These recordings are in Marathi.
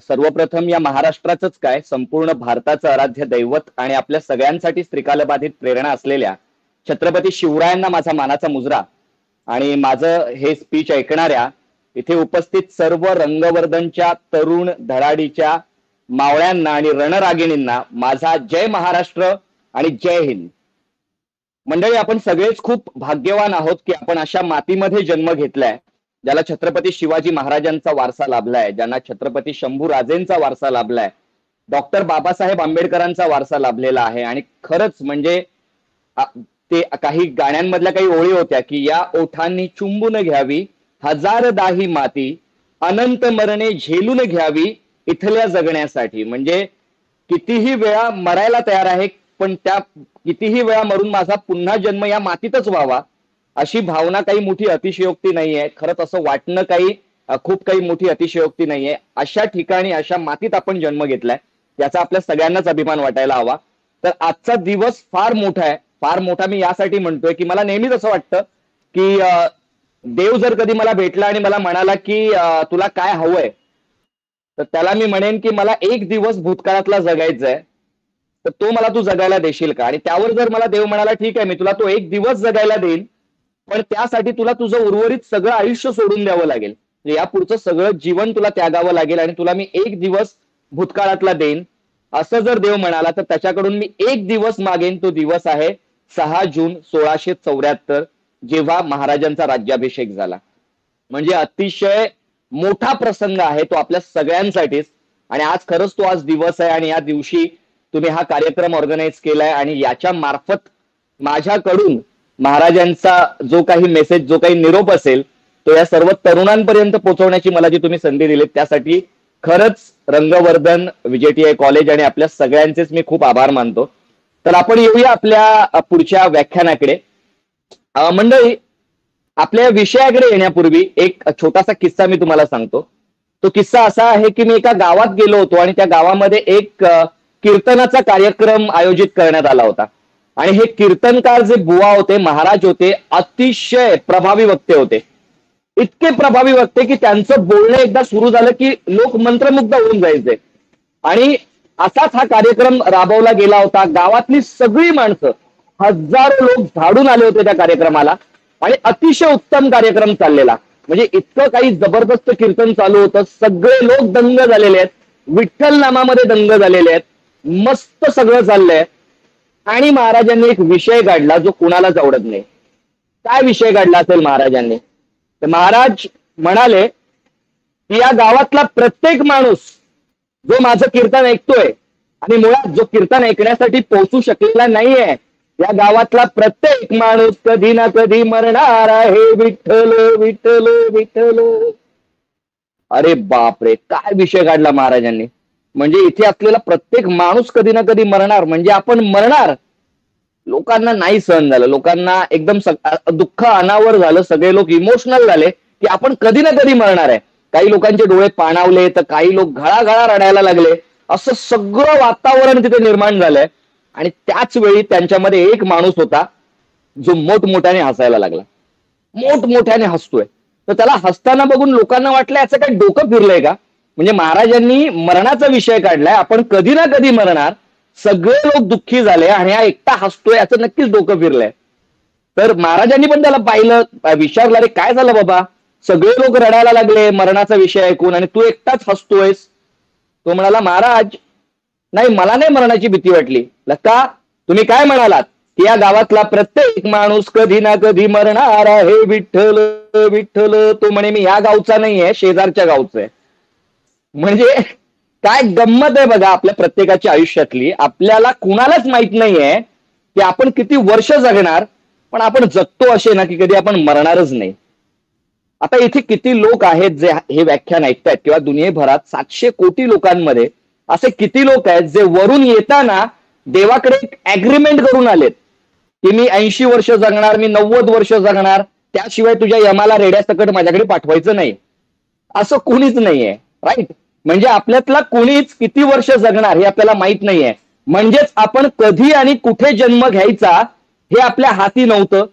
सर्वप्रथम या महाराष्ट्राचंच काय संपूर्ण भारताचं आराध्य दैवत आणि आपल्या सगळ्यांसाठी त्रिकालबाधित प्रेरणा असलेल्या छत्रपती शिवरायांना माझा मानाचा मुजरा आणि माझं हे स्पीच ऐकणाऱ्या इथे उपस्थित सर्व रंगवर्धनच्या तरुण धडाडीच्या मावळ्यांना आणि रणरागिणींना माझा जय महाराष्ट्र आणि जय हिंद. मंडळी, आपण सगळेच खूप भाग्यवान आहोत की आपण अशा मातीमध्ये जन्म घेतलाय ज्याला छत्रपती शिवाजी महाराजांचा वारसा लाभलाय, ज्यांना छत्रपती शंभूराजेंचा वारसा लाभलाय, डॉक्टर बाबासाहेब आंबेडकरांचा वारसा लाभलेला आहे. आणि खरंच म्हणजे ते काही गाण्यांमधल्या काही ओळी होत्या की या ओठांनी चुंबून घ्यावी हजारदाही माती, अनंत मरणे झेलून घ्यावी इथल्या जगण्यासाठी. म्हणजे कितीही वेळा मरायला तयार आहे, पण त्या कितीही वेळा मरून माझा पुन्हा जन्म या मातीतच व्हावा अशी भावना काही मोठी अतिशयोक्ती नाहीये. खरंच असं वाटणं काही खूप काही मोठी अतिशयोक्ती नाहीये. अशा ठिकाणी अशा मातीत आपण जन्म घेतलाय याचा आपल्या सगळ्यांनाच अभिमान वाटायला हवा. तर आजचा दिवस फार मोठा आहे. फार मोठा मी यासाठी म्हणतोय की मला नेहमीच असं वाटतं की देव जर कधी मला भेटला आणि मला म्हणाला की तुला काय हवंय, तर त्याला मी म्हणेन की मला एक दिवस भूतकाळातला जगायचंय, तर तो मला तू जगायला देशील का? आणि त्यावर जर मला देव म्हणाला ठीक आहे मी तुला तो एक दिवस जगायला देईन, पण त्यासाठी तुला तुझं उर्वरित सगळं आयुष्य सोडून द्यावं लागेल, या पुढचं सगळं जीवन तुला त्यागावं लागेल आणि तुला मी एक दिवस भूतकाळातला देईन असं जर देव म्हणाला, तर त्याच्याकडून मी एक दिवस मागेन. तो दिवस आहे 6 जून 1674, जेव्हा महाराजांचा राज्याभिषेक झाला. म्हणजे अतिशय मोठा प्रसंग आहे तो आपल्या सगळ्यांसाठीच. आणि आज खरंच तो आज दिवस आहे आणि या दिवशी तुम्ही हा कार्यक्रम ऑर्गनाईज केलाय आणि याच्या मार्फत माझ्याकडून महाराजांचा जो काही मेसेज, जो काही निरोप असेल तो या सर्व तरुणांपर्यंत पोहोचवण्याची मला जी तुम्ही संधी दिलीत त्यासाठी खरंच रंगवर्धन, विजेटीआय कॉलेज आणि आपल्या सगळ्यांचेच मी खूप आभार मानतो. तर आपण येऊया आपल्या पुढच्या व्याख्यानाकडे. मंडळी, आपल्या विषयाकडे येण्यापूर्वी एक छोटासा किस्सा मी तुम्हाला सांगतो. तो किस्सा असा आहे की मी एका गावात गेलो होतो आणि त्या गावामध्ये एक कीर्तनाचा कार्यक्रम आयोजित करण्यात आला होता. आणि हे कीर्तनकार जे बुवा होते, महाराज होते, अतिशय प्रभावी वक्ते होते. इतके प्रभावी वक्ते की त्यांचं बोलणं एकदा सुरू झालं की लोक मंत्रमुग्ध होऊन जायचे. आणि असाच हा कार्यक्रम राबवला गेला होता. गावातली सगळी माणसं, हजारो लोक झाडून आले होते त्या कार्यक्रमाला आणि अतिशय उत्तम कार्यक्रम चाललेला. म्हणजे इतकं काही जबरदस्त कीर्तन चालू होतं. सगळे लोक दंग झालेले आहेत, विठ्ठल नामामध्ये दंग झालेले आहेत, मस्त सगळं चाललंय. आणि महाराजांनी एक विषय काढला जो कुणालाच आवडत नाही. काय विषय काढला असेल महाराजांनी? तर महाराज म्हणाले की या गावातला प्रत्येक माणूस जो माझं कीर्तन ऐकतोय आणि मुळात जो कीर्तन ऐकण्यासाठी पोहोचू शकलेला नाहीये, या गावातला प्रत्येक माणूस कधी ना कधी मरणार आहे. विठ्ठल विठ्ठल विठ्ठल. अरे बापरे, काय विषय काढला महाराजांनी. म्हणजे इथे असलेला प्रत्येक माणूस कधी ना कधी मरणार, म्हणजे आपण मरणार. लोकांना नाही सहन झालं, लोकांना एकदम दुःख अनावर झालं. सगळे लोक इमोशनल झाले की आपण कधी ना कधी मरणार आहे. काही लोकांचे डोळे पाणावले, तर काही लोक घळाघळा रडायला लागले. असं सगळं वातावरण तिथे निर्माण झालंय. आणि त्याच वेळी त्यांच्यामध्ये एक माणूस होता जो मोठमोठ्याने हसायला लागला. मोठमोठ्याने हसतोय. तर त्याला हसताना बघून लोकांना वाटलं याचं काही डोकं फिरलंय का? म्हणजे महाराजांनी मरणाचा विषय काढलाय, आपण कधी ना कधी मरणार. सगळे लोक दुःखी झाले आणि हा एकटा हसतोय, याचं नक्कीच डोकं फिरलंय. तर महाराजांनी पण त्याला पाहिलं, विचारलं, अरे काय झालं बाबा, सगळे लोक रडायला लागले मरणाचा विषय ऐकून आणि तू एकटाच हसतोयस. तो म्हणाला, महाराज नाही, मला नाही मरणाची भीती वाटली. का? तुम्ही काय म्हणालात की या गावातला प्रत्येक माणूस कधी ना कधी मरणार आहे. विठ्ठल विठ्ठल. तो म्हणे मी या गावचा नाहीये, शेजारच्या गावचा आहे. म्हणजे काय गंमत आहे बघा आपल्या प्रत्येकाच्या आयुष्यातली. आपल्याला कुणालाच माहित नाहीये की आपण किती वर्ष जगणार, पण आपण जगतो असे ना की कधी आपण मरणारच नाही. आता इथे किती लोक आहेत जे हे व्याख्यान ऐकतायत, किंवा दुनियेभरात 700 कोटी लोकांमध्ये असे किती लोक आहेत जे वरून येताना देवाकडे एक अग्रीमेंट करून आलेत की मी 80 वर्ष जगणार, मी 90 वर्ष जगणार, त्याशिवाय तुझ्या यमाला रेड्यासकट माझ्याकडे पाठवायचं नाही. असं कोणीच नाहीये, राईट? म्हणजे आपल्यातला कोणीच किती वर्ष जगणार हे आपल्याला माहित नाहीये. म्हणजेच आपण कधी आणि कुठे जन्म घ्यायचा हे आपल्या हाती नव्हतं.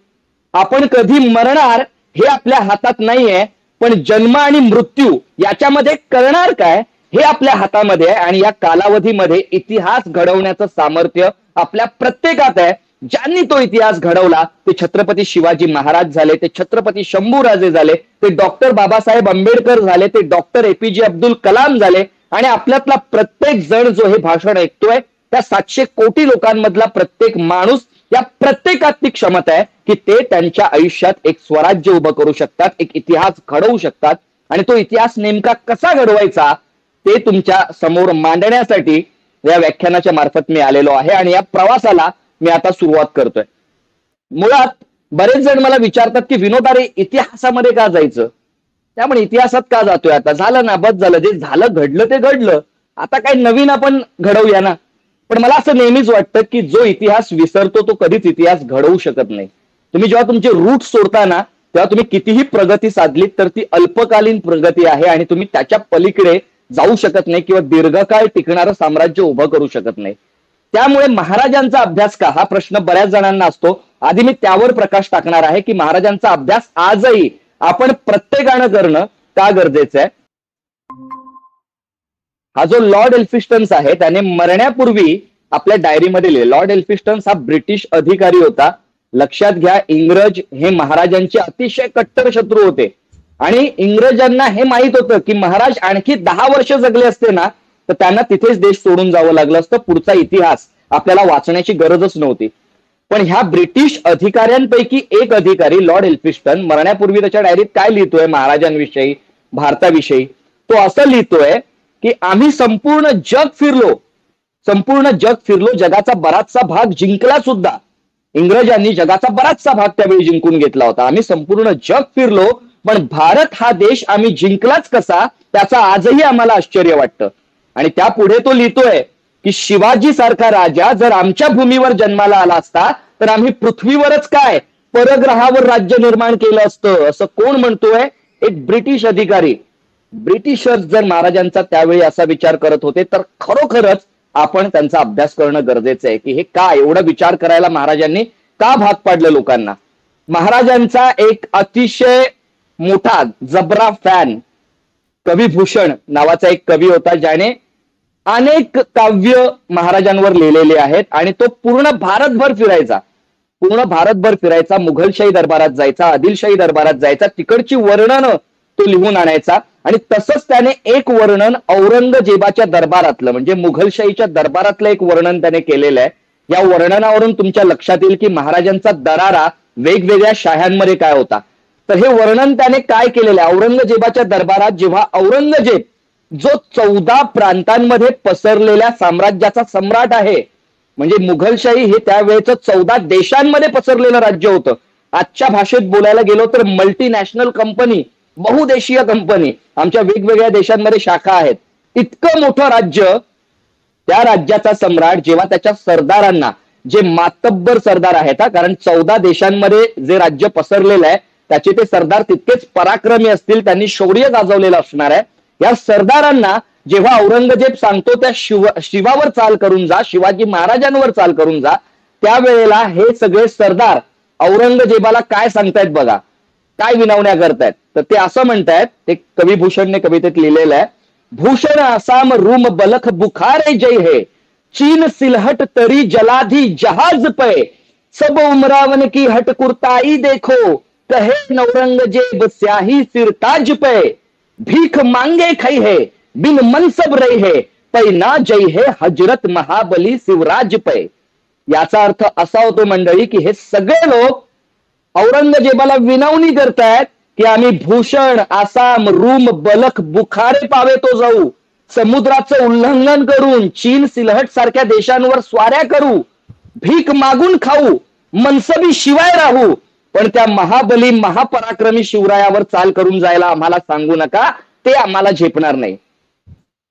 आपण कधी मरणार हे आपल्या हातात नाहीये. पण जन्म आणि मृत्यू याच्यामध्ये करणार काय हे आपल्या हातामध्ये आहे आणि या कालावधीमध्ये इतिहास घडवण्याचं सामर्थ्य आपल्या प्रत्येकात आहे. ज्यांनी तो इतिहास घडवला ते छत्रपती शिवाजी महाराज झाले, ते छत्रपती शंभूराजे झाले, ते डॉक्टर बाबासाहेब आंबेडकर झाले, ते डॉक्टर एपीजे अब्दुल कलाम झाले आणि आपल्यातला प्रत्येक जण जो हे भाषण ऐकतोय त्या 700 कोटी लोकांमधला प्रत्येक माणूस, या प्रत्येकात ती क्षमता आहे की ते त्यांच्या आयुष्यात एक स्वराज्य उभं करू शकतात, एक इतिहास घडवू शकतात. आणि तो इतिहास नेमका कसा घडवायचा ते तुमच्या समोर मांडण्यासाठी या व्याख्यानाच्या मार्फत मी आलेलो आहे आणि या प्रवासाला मी आता सुरुवात करतोय. मुळात बरेच जण मला विचारतात की विनोद अरे इतिहासामध्ये का जायचं, त्यामुळे इतिहासात का जातोय, आता झालं ना, बस झालं, जे झालं घडलं ते घडलं, आता काही नवीन आपण घडवूया ना. पण मला असं नेहमीच वाटतं की जो इतिहास विसरतो तो कधीच इतिहास घडवू शकत नाही. तुम्ही जेव्हा तुमचे रूट सोडता ना तेव्हा तुम्ही कितीही प्रगती साधलीत तर ती अल्पकालीन प्रगती आहे आणि तुम्ही त्याच्या पलीकडे जाऊ शकत नाही किंवा दीर्घकाळ टिकणारं साम्राज्य उभं करू शकत नाही. त्यामुळे महाराजांचा अभ्यास का, हा प्रश्न बऱ्याच जणांना असतो. आधी मी त्यावर प्रकाश टाकणार आहे की महाराजांचा अभ्यास आजही आपण प्रत्येकानं करणं का गरजेचं आहे. हा जो लॉर्ड एल्फिस्टन्स आहे त्याने मरण्यापूर्वी आपल्या डायरीमध्ये लिहिले. लॉर्ड एल्फिस्टन्स हा ब्रिटिश अधिकारी होता. लक्षात घ्या, इंग्रज हे महाराजांचे अतिशय कट्टर शत्रू होते आणि इंग्रजांना हे माहित होतं की महाराज आणखी 10 वर्ष जगले असते ना तर त्यांना तिथेच देश सोडून जावं लागलं असतं, पुढचा इतिहास आपल्याला वाचण्याची गरजच नव्हती. पण ह्या ब्रिटिश अधिकाऱ्यांपैकी एक अधिकारी लॉर्ड एल्फिस्टन मरण्यापूर्वी त्याच्या डायरीत काय लिहितोय महाराजांविषयी, भारताविषयी, तो असं लिहितोय की आम्ही संपूर्ण जग फिरलो, जगाचा बराचसा भाग जिंकला सुद्धा. इंग्रजांनी जगाचा बराचसा भाग त्यावेळी जिंकून घेतला होता. आम्ही संपूर्ण जग फिरलो पण भारत हा देश आम्ही जिंकलाच कसा त्याचा आजही आम्हाला आश्चर्य वाटतं. आणि त्यापुढे तो लिहितोय की शिवाजी सारखा राजा जर आमच्या भूमीवर जन्माला आला असता तर आम्ही पृथ्वीवरच काय परग्रहावर राज्य निर्माण केलं असतं. असं कोण म्हणतोय? एक ब्रिटिश अधिकारी. ब्रिटिशर्स जर महाराजांचा त्यावेळी असा विचार करत होते तर खरोखरच आपण त्यांचा अभ्यास करणं गरजेचं आहे की हे का एवढा विचार करायला महाराजांनी का भाग पाडलं लोकांना. महाराजांचा एक अतिशय मोठा जबरा फॅन कविभूषण नावाचा एक कवी होता ज्याने अनेक काव्य महाराजांवर लिहिलेले आहेत आणि तो पूर्ण भारतभर फिरायचा, मुघलशाही दरबारात जायचा, आदिलशाही दरबारात जायचा, तिकडची वर्णनं तो लिहून आणायचा. आणि तसंच त्याने एक वर्णन औरंगजेबाच्या दरबारातलं म्हणजे मुघलशाहीच्या दरबारातलं एक वर्णन त्याने केलेलं आहे. या वर्णनावरून तुमच्या लक्षात येईल की महाराजांचा दरारा वेगवेगळ्या शाह्यांमध्ये काय होता. तर हे वर्णन त्याने काय केलेलं आहे, औरंगजेबाच्या दरबारात जेव्हा औरंगजेब जो 14 प्रांतांमध्ये पसरलेल्या साम्राज्याचा सम्राट आहे, म्हणजे मुघलशाही हे त्यावेळेचं 14 देशांमध्ये पसरलेलं राज्य होतं. आजच्या भाषेत बोलायला गेलो तर मल्टीनॅशनल कंपनी, बहुदेशीय कंपनी, आमच्या वेगवेगळ्या देशांमध्ये शाखा आहेत. इतकं मोठं राज्य, त्या राज्याचा सम्राट जेव्हा त्याच्या सरदारांना, जे मातब्बर सरदार आहेत, कारण 14 देशांमध्ये जे राज्य पसरलेलं आहे त्याचे ते सरदार तितकेच पराक्रमी असतील, त्यांनी शौर्य गाजवलेलं असणार आहे. या सरदारांना जेव्हा औरंगजेब सांगतो त्या शिवावर चाल करून जा, शिवाजी महाराजांवर चाल करून जा, त्यावेळेला हे सगळे सरदार औरंगजेबाला काय सांगतायत बघा, काय विनवण्या करतायत. तर ते असं म्हणतायत, ते कविभूषणने कवितेत लिहिलेलं आहे, भूषण आसाम रूम बलख बुखारे जय है, चीन सिलहट तरी जलाधी जहाज पे, सब उमरावन की हट कुर्ताई देखो, कहे नौरंगजेब स्याही सिरताज पे, भीख मांगे खई है बिन मनसब रही है, पैना जय है हजरत महाबली शिवराज पे. याचा अर्थ असा होतो मंडळी की हे सगळे लोक औरंगजेबाला विनवणी करतायत की आम्ही भूषण, आसाम, रूम, बलख, बुखारे पावे तो जाऊ, समुद्राचं उल्लंघन करून चीन, सिलहट सारख्या देशांवर स्वाऱ्या करू, भीक मागून खाऊ, मनसबी शिवाय राहू, पण त्या महाबली महापराक्रमी शिवरायावर चाल करून जायला आम्हाला सांगू नका, ते आम्हाला झेपणार नाही.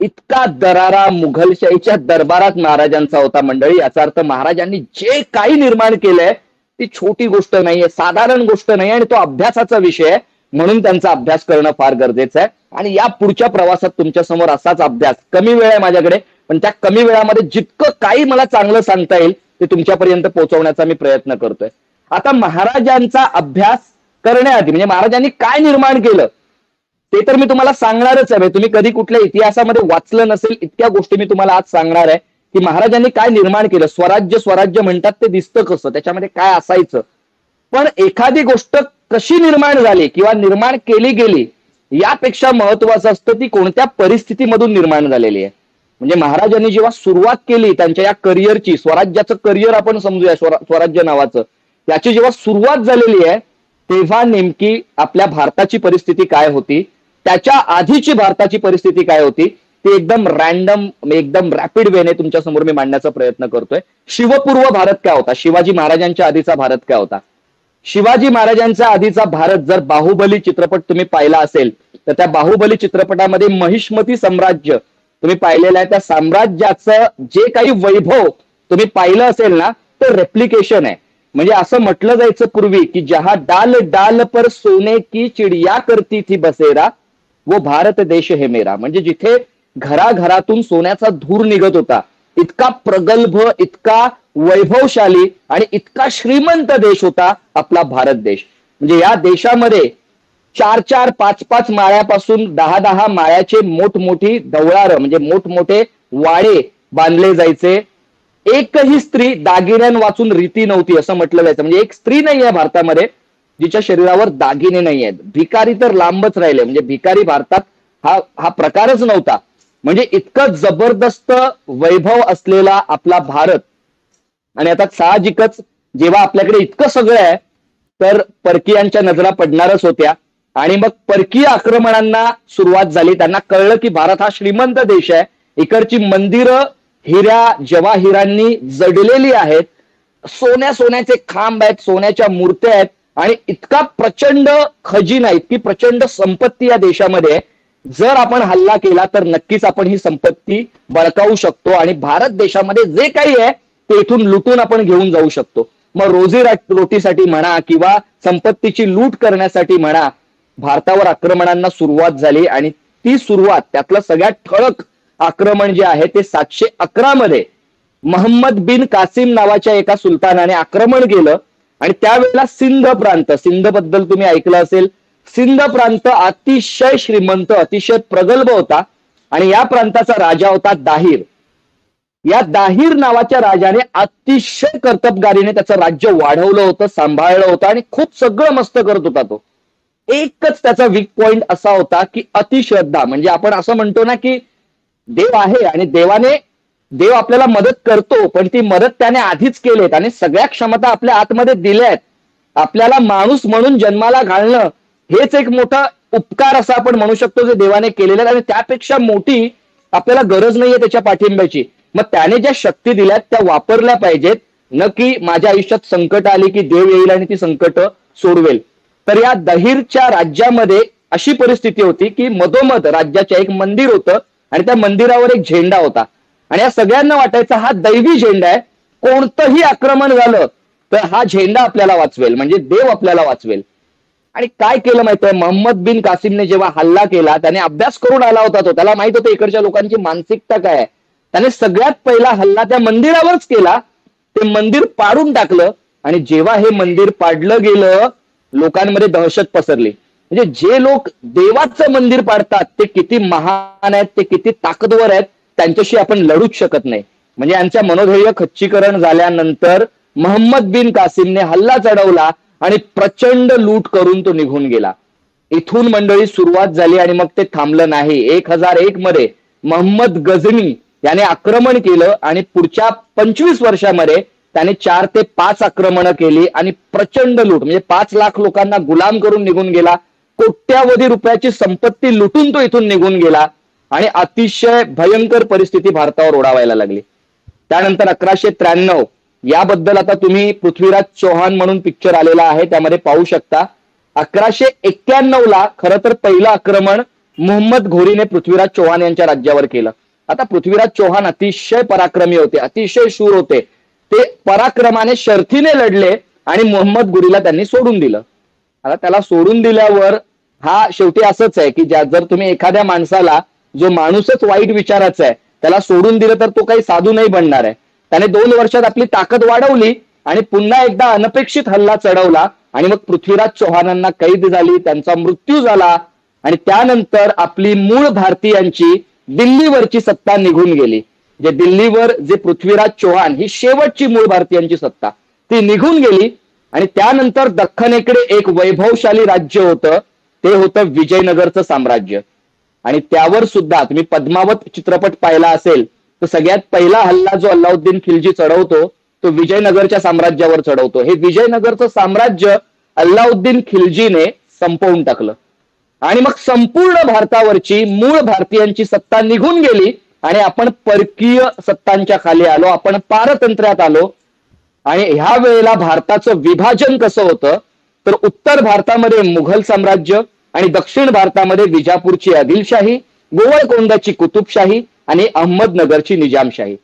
इतका दरारा मुघलशाहीच्या दरबारात महाराजांचा होता मंडळी. याचा अर्थ महाराजांनी जे काही निर्माण केलंय ती छोटी गोष्ट नाहीये, साधारण गोष्ट नाही आणि तो अभ्यासाचा विषय आहे. म्हणून त्यांचा अभ्यास करणं फार गरजेचं आहे. आणि या पुढच्या प्रवासात तुमच्या समोर असाच अभ्यास, कमी वेळ आहे माझ्याकडे, पण त्या कमी वेळामध्ये जितकं काही मला चांगलं सांगता येईल ते तुमच्यापर्यंत पोहोचवण्याचा मी प्रयत्न करतोय. आता महाराजांचा अभ्यास करण्याआधी म्हणजे महाराजांनी काय निर्माण केलं ते तर मी तुम्हाला सांगणारच आहे. तुम्ही कधी कुठल्या इतिहासामध्ये वाचलं नसेल इतक्या गोष्टी मी तुम्हाला आज सांगणार आहे की महाराजांनी काय निर्माण केलं. स्वराज्य स्वराज्य म्हणतात ते दिसतं कसं, त्याच्यामध्ये काय असायचं. पण एखादी गोष्ट कशी निर्माण झाली किंवा निर्माण केली गेली यापेक्षा महत्वाचं असतं ती कोणत्या परिस्थितीमधून निर्माण झालेली आहे. म्हणजे महाराजांनी जेव्हा सुरुवात केली त्यांच्या या करिअरची, स्वराज्याचं करिअर आपण समजूया, स्वराज्य नावाचं, याची जेव्हा सुरुवात झालेली आहे तेव्हा नेमकी आपल्या भारताची परिस्थिती काय होती, त्याच्या आधीची भारताची परिस्थिती काय होती, ते एकदम रॅन्डम, एकदम रॅपिड वेने तुमच्या समोर मी मांडण्याचा प्रयत्न करतोय. शिवपूर्व भारत काय होता, शिवाजी महाराजांच्या आधीचा भारत काय होता. शिवाजी महाराजांच्या आधीचा भारत, जर बाहुबली चित्रपट तुम्ही पाहिला असेल तर त्या बाहुबली चित्रपटामध्ये महिष्मती साम्राज्य तुम्ही पाहिलेलं आहे. त्या साम्राज्याचं जे काही वैभव तुम्ही पाहिलं असेल ना ते रेप्लिकेशन आहे. म्हणजे असं म्हटलं जायचं पूर्वी की जहा डाल डाल पर सोने की चिडिया करती थी बसेरा वो भारत देश है मेरा. म्हणजे जिथे घराघरातून सोन्याचा धूर निघत होता, इतका प्रगल्भ, इतका वैभवशाली आणि इतका श्रीमंत देश होता आपला भारत देश. म्हणजे या देशामध्ये 4-4, 5-5 माळ्यापासून 10-10 माळ्याचे मोठमोठी ढवळारं म्हणजे मोठमोठे वाडे बांधले जायचे. एकही स्त्री दागिन्यां वाचून रीती नव्हती असं म्हटलं जायचं. म्हणजे एक स्त्री नाही आहे भारतामध्ये जिच्या शरीरावर दागिने नाही आहेत. भिकारी तर लांबच राहिले, म्हणजे भिकारी भारतात हा प्रकारच नव्हता. म्हणजे इतकं जबरदस्त वैभव असलेला आपला भारत. आणि आता साहजिकच जेव्हा आपल्याकडे इतकं सगळं आहे तर परकीयांच्या नजरा पडणारच होत्या. आणि मग परकीय आक्रमणांना सुरुवात झाली. त्यांना कळलं की भारत हा श्रीमंत देश आहे, इकडची मंदिरं हिऱ्या जवाहिरांनी जडलेली आहेत, सोन्याचे खांब आहेत, सोन्याच्या मूर्त्या आहेत आणि इतका प्रचंड खजिना, इतकी प्रचंड संपत्ती या देशामध्ये आहे. जर आपण हल्ला केला तर नक्कीच आपण ही संपत्ती बळकावू शकतो आणि भारत देशामध्ये जे काही आहे ते इथून लुटून आपण घेऊन जाऊ शकतो. मग रोटीसाठी म्हणा किंवा संपत्तीची लूट करण्यासाठी म्हणा, भारतावर आक्रमणांना सुरुवात झाली. आणि ती सुरुवात, त्यातलं सगळ्यात ठळक आक्रमण जे आहे ते 711 मध्ये मोहम्मद बिन कासिम नावाच्या एका सुलतानाने आक्रमण केलं. आणि त्यावेळेला सिंध बद्दल तुम्ही ऐकलं असेल. सिंध प्रांत अतिशय श्रीमंत, अतिशय प्रगल्भ होता आणि या प्रांताचा राजा होता दाहिर. या दाहिर नावाच्या राजाने अतिशय कर्तबगारीने त्याचं राज्य वाढवलं होतं, सांभाळलं होतं आणि खूप सगळं मस्त करत होता तो. एकच त्याचा वीक पॉइंट असा होता की अतिश्रद्धा. म्हणजे आपण असं म्हणतो ना की देव आहे आणि देव आपल्याला मदत करतो, पण ती मदत त्याने आधीच केली, त्याने सगळ्या क्षमता आपल्या आतमध्ये दिल्या आहेत. आपल्याला माणूस म्हणून जन्माला घालणं हेच एक मोठा उपकार असं आपण म्हणू शकतो जे देवाने केलेले आहेत. आणि त्यापेक्षा मोठी आपल्याला गरज नाहीये त्याच्या पाठिंब्याची. मग त्याने ज्या शक्ती दिल्यात त्या वापरल्या पाहिजेत, न की माझ्या आयुष्यात संकट आली की देव येईल आणि ती संकट सोडवेल. तर या दहीरच्या राज्यामध्ये अशी परिस्थिती होती की मधोमध राज्याच्या एक मंदिर होतं आणि त्या मंदिरावर एक झेंडा होता. आणि या सगळ्यांना वाटायचा हा दैवी झेंडा आहे, कोणतंही आक्रमण झालं तर हा झेंडा आपल्याला वाचवेल, म्हणजे देव आपल्याला वाचवेल. आणि काय केलं माहितीये, मोहम्मद बिन कासिमने जेव्हा हल्ला केला त्याने अभ्यास करून आला होता. तो त्याला माहित होतं इकडच्या लोकांची मानसिकता काय आहे. त्याने सगळ्यात पहिला हल्ला त्या मंदिरावरच केला. ते मंदिर पाडून टाकलं आणि जेव्हा हे मंदिर पाडलं गेलं लोकांमध्ये दहशत पसरली. म्हणजे जे लोक देवाचं मंदिर पाडतात ते किती महान आहेत, ते किती ताकदवर आहेत, त्यांच्याशी आपण लढूच शकत नाही. म्हणजे यांच्या मनोधैर्य खच्चीकरण झाल्यानंतर मोहम्मद बिन कासिमने हल्ला चढवला आणि प्रचंड लूट करून तो निघून गेला. इथून मंडळी सुरुवात झाली आणि मग ते थांबलं नाही. 1001 मध्ये मोहम्मद गझनी याने आक्रमण केलं आणि पुढच्या 25 वर्षामध्ये त्याने 4 ते 5 आक्रमणं केली आणि प्रचंड लूट, म्हणजे 5 लाख लोकांना गुलाम करून निघून गेला. कोट्यावधी रुपयाची संपत्ती लुटून तो इथून निघून गेला आणि अतिशय भयंकर परिस्थिती भारतावर ओढावायला लागली. त्यानंतर 1193 याबद्दल आता तुम्ही पृथ्वीराज चौहान म्हणून पिक्चर आलेला आहे त्यामध्ये पाहू शकता. 1191 खरं तर पहिलं आक्रमण मोहम्मद घोरीने पृथ्वीराज चौहान यांच्या राज्यावर केलं. आता पृथ्वीराज चौहान अतिशय पराक्रमी होते, अतिशय शूर होते. ते पराक्रमाने शर्थीने लढले आणि मोहम्मद घोरीला त्यांनी सोडून दिलं. आता त्याला सोडून दिल्यावर हा शेवटी असंच आहे की जर तुम्ही एखाद्या माणसाला, जो माणूसच वाईट विचाराचा आहे, त्याला सोडून दिलं तर तो काही साधू नाही बनणार आहे. त्याने 2 वर्षात आपली ताकद वाढवली आणि पुन्हा एकदा अनपेक्षित हल्ला चढवला आणि मग पृथ्वीराज चौहानांना कैद झाली, त्यांचा मृत्यू झाला आणि त्यानंतर आपली मूळ भारतीयांची दिल्लीवरची सत्ता निघून गेली. जे दिल्लीवर जे पृथ्वीराज चौहान ही शेवटची मूळ भारतीयांची सत्ता ती निघून गेली. आणि त्यानंतर दख्खनेकडे एक वैभवशाली राज्य होतं, ते होतं विजयनगरचं साम्राज्य. आणि त्यावर सुद्धा तुम्ही पद्मावत चित्रपट पाहिला असेल तर सगळ्यात पहिला हल्ला जो अल्लाउद्दीन खिलजी चढवतो तो विजयनगरच्या साम्राज्यावर चढवतो. हे विजयनगरचं साम्राज्य अल्लाउद्दीन खिलजीने संपवून टाकलं आणि मग संपूर्ण भारतावरची मूळ भारतीयांची सत्ता निघून गेली आणि आपण परकीय सत्तांच्या खाली आलो, आपण पारतंत्र्यात आलो. आणि ह्या वेळेला भारताचं विभाजन कसं होतं तर उत्तर भारतामध्ये मुघल साम्राज्य आणि दक्षिण भारतामध्ये विजापूरची आदिलशाही, गोवळकोंडाची कुतुबशाही आणि अहमदनगरची निजामशाही.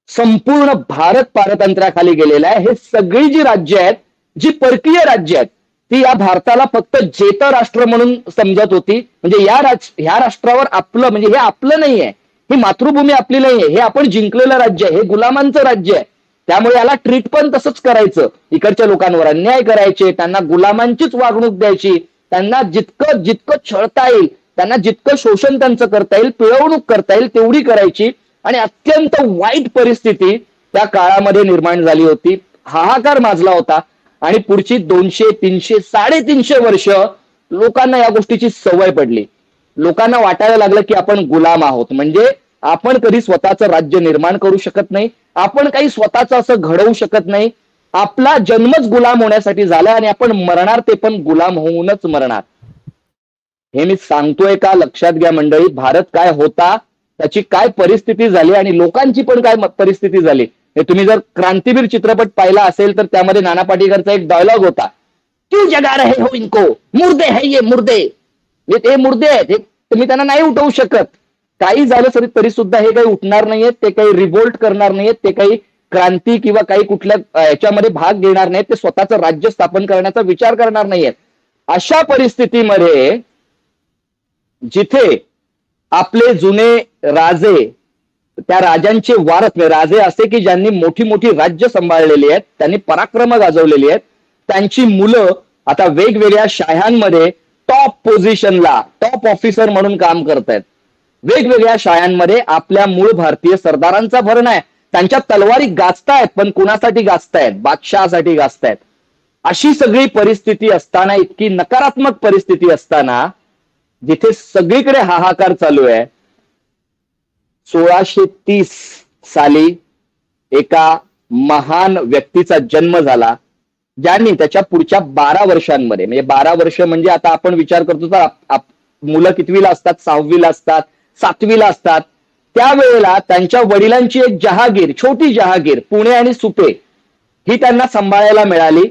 संपूर्ण भारत पारतंत्र्याखाली गेलेला आहे. हे सगळी जी राज्य आहेत, जी परकीय राज्य आहेत, ती या भारताला फक्त जेत राष्ट्र म्हणून समजत होती. म्हणजे ह्या राष्ट्रावर आपलं म्हणजे हे आपलं नाहीये, ही मातृभूमी आपली नाहीये, हे आपण जिंकलेलं राज्य आहे, हे गुलामांचं राज्य आहे. त्यामुळे याला ट्रीट पण तसंच करायचं. इकडच्या लोकांवर अन्याय करायचे, त्यांना गुलामांचीच वागणूक द्यायची, त्यांना जितकं जितकं छळता येईल, त्यांना जितकं शोषण त्यांचं करता येईल, पिळवणूक करता येईल तेवढी करायची. आणि अत्यंत वाईट परिस्थिती त्या काळामध्ये निर्माण झाली होती. हाहाकार माजला होता. आणि पुढची 200, 300, 350 वर्ष लोकांना या गोष्टीची सवय पडली. लोकांना वाटायला लागलं की आपण गुलाम आहोत, म्हणजे आपण कधी स्वतःचं राज्य निर्माण करू शकत नाही, आपण काही स्वतःचं असं घडवू शकत नाही, आपला जन्मच गुलाम होण्यासाठी झाला आणि आपण मरणार ते पण गुलाम होऊनच मरणार. हे मी सांगतोय का लक्षात घ्या मंडळी, भारत काय होता, त्याची काय परिस्थिती झाली आणि लोकांची पण काय परिस्थिती झाली. हे तुम्ही जर क्रांतीवीर चित्रपट पाहिला असेल तर त्यामध्ये नाना पाटेकरचा एक डायलॉग होता, क्यों जगा रहे हो इनको, मुर्दे है ये मुर्दे. ते मुर्दे आहेत, तुम्ही त्यांना नाही उठवू शकत. काही झालं तरी सुद्धा हे काही उठणार नाहीयेत, ते काही रिव्होल्ट करणार नाहीयेत, ते काही क्रांती किंवा काही कुठल्या याच्यामध्ये भाग घेणार नाहीत, ते स्वतःचं राज्य स्थापन करण्याचा विचार करणार नाहीयेत. अशा परिस्थितीमध्ये जिथे आपले जुने राजे, त्या राजांचे वारस राजे असे की ज्यांनी मोठी मोठी राज्य सांभाळलेली आहेत, त्यांनी पराक्रम गाजवलेली आहेत, त्यांची मुलं आता वेगवेगळ्या शाह्यांमध्ये टॉप पोझिशनला टॉप ऑफिसर म्हणून काम करतायत. वेगवेगळ्या शाळांमध्ये आपल्या मूळ भारतीय सरदारांचा भरणा आहे. त्यांच्या तलवारी गाजतायत, पण कुणासाठी गाजतायत? बादशहासाठी गाजतायत. अशी सगळी परिस्थिती असताना, इतकी नकारात्मक परिस्थिती असताना, जिथे सगळीकडे हाहाकार चालू आहे, 1630 साली एका महान व्यक्तीचा जन्म झाला, ज्यांनी त्याच्या पुढच्या 12 वर्षांमध्ये, म्हणजे 12 वर्ष म्हणजे आता आपण विचार करतो तर मुलं कितवीला असतात? 6वीला असतात, 7वीला असतात. त्यावेळेला त्यांच्या वडिलांची एक जहागीर, छोटी जहागीर पुणे आणि सुपे, ही त्यांना सांभाळायला मिळाली.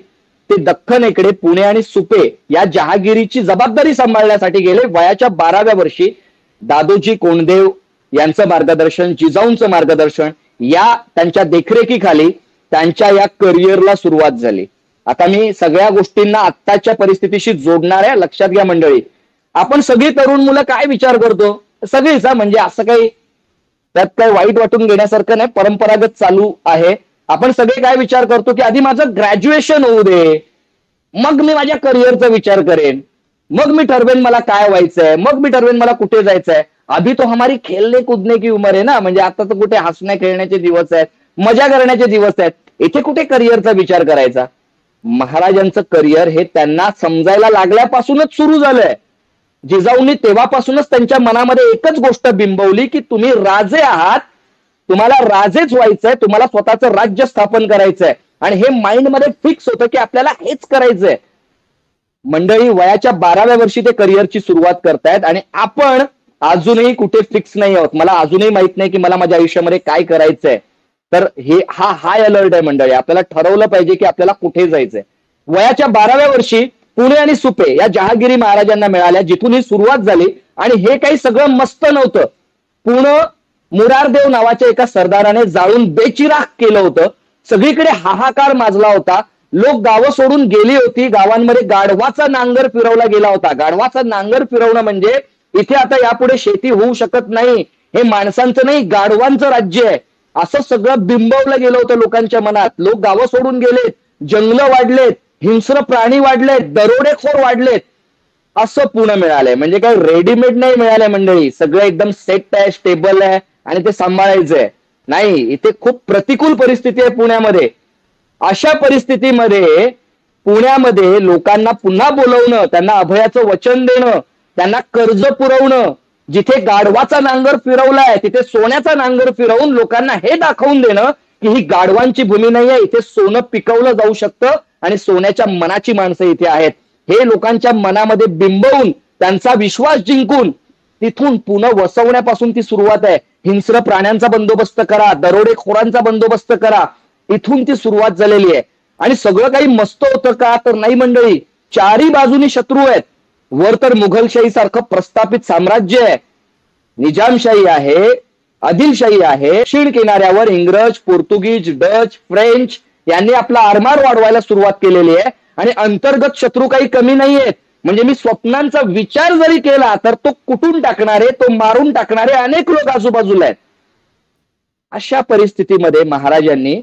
ते दख्खनेकडे पुणे आणि सुपे या जहागिरीची जबाबदारी सांभाळण्यासाठी गेले. वयाच्या 12व्या वर्षी दादोजी कोंडदेव यांचं मार्गदर्शन, जिजाऊंचं मार्गदर्शन, या त्यांच्या देखरेखीखाली त्यांच्या या करिअरला सुरुवात झाली. आता मी सगळ्या गोष्टींना आत्ताच्या परिस्थितीशी जोडणार आहे. लक्षात घ्या मंडळी, आपण सगळी तरुण मुलं काय विचार करतो? सगळीच, म्हणजे असं काही त्यात काही वाईट वाटून घेण्यासारखं नाही, परंपरागत चालू आहे. आपण सगळे काय विचार करतो की आधी माझं ग्रॅज्युएशन होऊ दे, मग मी माझ्या करिअरचा विचार करेन, मग मी ठरवेन मला काय व्हायचंय, मग मी ठरवेन मला कुठे जायचंय. अभी तो हमारी खेलने कूदने की उमर आहे ना, म्हणजे आता तर कुठे हसण्या खेळण्याचे दिवस आहेत, मजा करण्याचे दिवस आहेत, इथे कुठे करिअरचा विचार करायचा. महाराजांचं करिअर हे त्यांना समजायला लागल्यापासूनच सुरू झालंय. जिजाऊंनी तेव्हापासूनच त्यांच्या मनामध्ये एकच गोष्ट बिंबवली की तुम्ही राजे आहात, तुम्हाला राजेच व्हायचंय, तुम्हाला स्वतःचं राज्य स्थापन करायचंय. आणि हे माइंड मध्ये फिक्स होतं की आपल्याला हेच करायचंय. मंडळी, वयाच्या 12व्या वर्षी ते करिअरची सुरुवात करतायत आणि आपण अजूनही कुठे फिक्स नाही आहोत. मला अजूनही माहित नाही की मला माझ्या आयुष्यामध्ये काय करायचंय. तर हा हाय अलर्ट आहे मंडळी. आपल्याला ठरवलं पाहिजे की आपल्याला कुठे जायचंय. वयाच्या 12व्या वर्षी पुणे आणि सुपे या जहागिरी महाराजांना मिळाल्या, जिथून ही सुरुवात झाली. आणि हे काही सगळं मस्त नव्हतं. पुणे मुरारदेव नावाच्या एका सरदाराने जाळून बेचिराख केलं होतं. सगळीकडे हाहाकार माजला होता. लोक गावं सोडून गेली होती. गावांमध्ये गाढवाचा नांगर फिरवला गेला होता. गाढवाचा नांगर फिरवणं म्हणजे इथे आता यापुढे शेती होऊ शकत नाही, हे माणसांचं नाही गाढवांचं राज्य आहे, असं सगळं बिंबवलं गेलं होतं लोकांच्या मनात. लोक गावं सोडून गेलेत, जंगलं वाढलेत, हिंस्र प्राणी वाढलेत, दरोडेखोर वाढलेत. असं पुणे मिळालंय. म्हणजे काय रेडीमेड नाही मिळालंय मंडळी, सगळं एकदम सेट आहे, स्टेबल आहे आणि ते सांभाळायचंय. नाही, इथे खूप प्रतिकूल परिस्थिती आहे पुण्यामध्ये. अशा परिस्थितीमध्ये पुण्यामध्ये लोकांना पुन्हा बोलवणं, त्यांना अभयाचं वचन देणं, त्यांना कर्ज पुरवणं, जिथे गाढवाचा नांगर फिरवलाय तिथे सोन्याचा नांगर फिरवून लोकांना हे दाखवून देणं की ही गाढवांची भूमी नाहीये, इथे सोनं पिकवलं जाऊ शकतं आणि सोन्याच्या मनाची माणसं इथे आहेत, हे लोकांच्या मनामध्ये बिंबवून त्यांचा विश्वास जिंकून तिथून पुन्हा वसवण्यापासून ती सुरुवात आहे. हिंस्र प्राण्यांचा बंदोबस्त करा, दरोडेखोरांचा बंदोबस्त करा, इथून ती सुरुवात झालेली आहे. आणि सगळं काही मस्त होतं का? तर नाही मंडळी, चारी बाजूनी शत्रू आहेत. वर तर मुघलशाही सारखं प्रस्थापित साम्राज्य आहे, निजामशाही आहे, आदिलशाही आहे, दक्षिण किनाऱ्यावर इंग्रज, पोर्तुगीज, डच, फ्रेंच यांनी आपला आरमार वाढवायला सुरुवात केलेली आहे आणि अंतर्गत शत्रू काही कमी नाहीयेत. म्हणजे मी स्वप्नांचा विचार जरी केला तर तो कुठून टाकणारे, तो मारून टाकणारे अनेक लोक आजूबाजूला आहेत. अशा परिस्थितीमध्ये महाराजांनी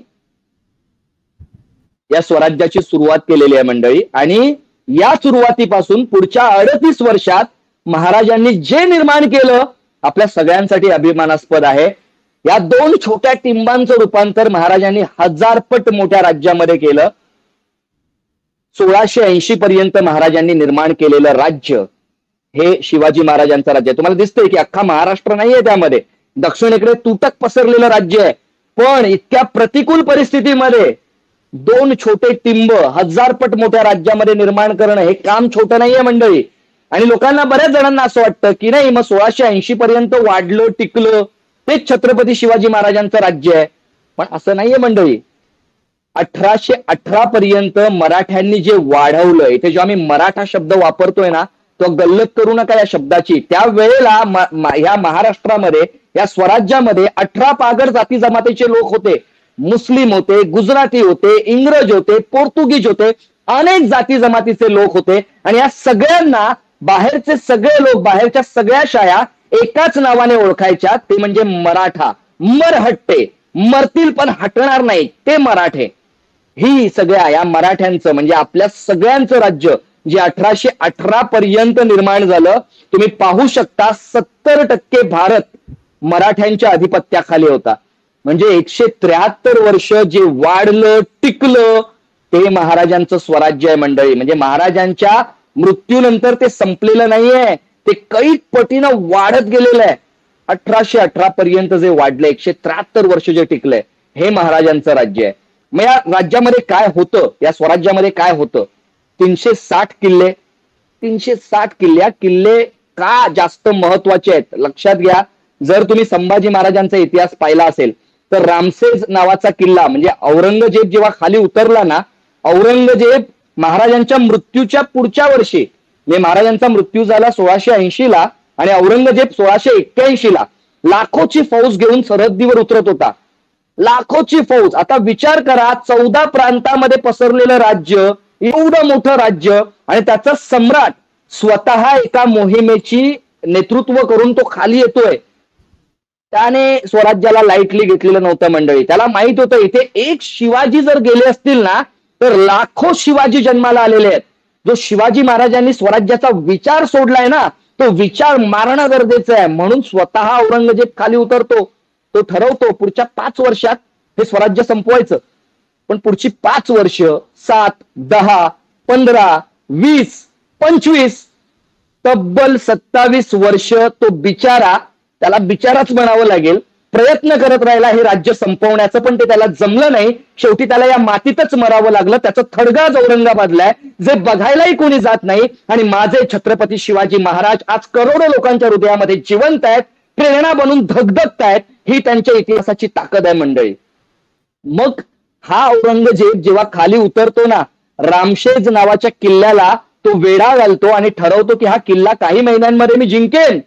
या स्वराज्याची सुरुवात केलेली आहे मंडळी. आणि या सुरुवातीपासून पुढच्या 38 वर्षात महाराजांनी जे निर्माण केलं आपल्या सगळ्यांसाठी अभिमानास्पद आहे. या दोन छोट्या टिंबांचं रूपांतर महाराजांनी 1000 पट मोठ्या राज्यामध्ये केलं. 1680 पर्यंत महाराजांनी निर्माण केलेलं राज्य हे शिवाजी महाराजांचं राज्य आहे. तुम्हाला दिसतंय की अख्खा महाराष्ट्र नाहीये त्यामध्ये, दक्षिणेकडे तुटक पसरलेलं राज्य आहे. पण इतक्या प्रतिकूल परिस्थितीमध्ये दोन छोटे टिंब 1000 पट मोठ्या राज्यामध्ये निर्माण करणं हे काम छोटं नाहीये मंडळी. आणि लोकांना, बऱ्याच जणांना असं वाटतं की नाही, मग 1680 पर्यंत वाढलं टिकलं तेच छत्रपती शिवाजी महाराजांचं राज्य आहे. पण असं नाहीये मंडळी. 1818 पर्यंत मराठ्यांनी जे वाढवलं, इथे जो आम्ही मराठा शब्द वापरतोय ना, तो गल्लत करू नका या शब्दाची. त्यावेळेला या महाराष्ट्रामध्ये, या स्वराज्यामध्ये 18 पागड जाती जमातीचे लोक होते. मुस्लिम होते, गुजराती होते, इंग्रज होते, पोर्तुगीज होते, अनेक जाती जमातीचे लोक होते. आणि या सगळ्यांना बाहेरचे सगळे लोक, बाहेरच्या सगळ्या शाया एकाच नावाने ओळखायच्या, ते म्हणजे मराठा. मरहट्टे, मरतील पण हटणार नाही ते मराठे. ही सगळ्या या मराठ्यांचं म्हणजे आपल्या सगळ्यांचं राज्य जे 1818 पर्यंत निर्माण झालं. तुम्ही पाहू शकता 70% भारत मराठ्यांच्या अधिपत्याखाली होता. म्हणजे 173 वर्ष जे वाढलं टिकलं ते महाराजांचं स्वराज्य आहे मंडळी. म्हणजे महाराजांच्या मृत्यूनंतर ते संपलेलं नाहीये, ते कैक पटीनं वाढत गेलेलं आहे. 1818 पर्यंत जे वाढलं, 173 वर्ष जे टिकलंय, हे महाराजांचं राज्य आहे. मग या राज्यामध्ये काय होतं, या स्वराज्यामध्ये काय होतं? 360 किल्ले. 360 किल्ले का जास्त महत्वाचे आहेत लक्षात घ्या. जर तुम्ही संभाजी महाराजांचा इतिहास पाहिला असेल तर रामसेज नावाचा किल्ला, म्हणजे औरंगजेब जेव्हा खाली उतरला ना, औरंगजेब महाराजांच्या मृत्यूच्या पुढच्या वर्षी, म्हणजे महाराजांचा मृत्यू झाला 1680 ला आणि औरंगजेब 1681 ला लाखोची फौज घेऊन सरहद्दीवर उतरत होता. लाखोची फौज. आता विचार करा, 14 प्रांतामध्ये पसरलेलं राज्य, एवढं मोठं राज्य, आणि त्याचा सम्राट स्वतः एका मोहिमेची नेतृत्व करून तो खाली येतोय. त्याने स्वराज्याला लाईटली घेतलेलं नव्हतं मंडळी. त्याला माहित होतं इथे एक शिवाजी जर गेले असतील ना तर लाखो शिवाजी जन्माला आलेले आहेत. जो शिवाजी महाराजांनी स्वराज्याचा विचार सोडलाय ना, तो विचार मारणं गरजेचं आहे. म्हणून स्वतः औरंगजेब खाली उतरतो. तो ठरवतो पुढच्या 5 वर्षात हे स्वराज्य संपवायचं. पण पुढची 5 वर्ष, 7, 10, 15, 20, 25, तब्बल 27 वर्ष तो बिचारा, त्याला बिचाराच म्हणावं लागेल, प्रयत्न करत राहिला हे राज्य संपवण्याचं. पण ते त्याला जमलं नाही. शेवटी त्याला या मातीतच मरावं लागलं. त्याचं थडगाज औरंगाबादला आहे, जे बघायलाही कोणी जात नाही. आणि माझे छत्रपती शिवाजी महाराज आज करोडो लोकांच्या हृदयामध्ये जिवंत आहेत, प्रेरणा बनून धगधगतायत. ही त्यांच्या इतिहासाची ताकद आहे मंडळी. मग हा औरंगजेब जेव्हा खाली उतरतो ना, रामशेज नावाच्या किल्ल्याला तो वेढा घालतो आणि ठरवतो की हा किल्ला काही महिन्यांमध्ये मी जिंकेन.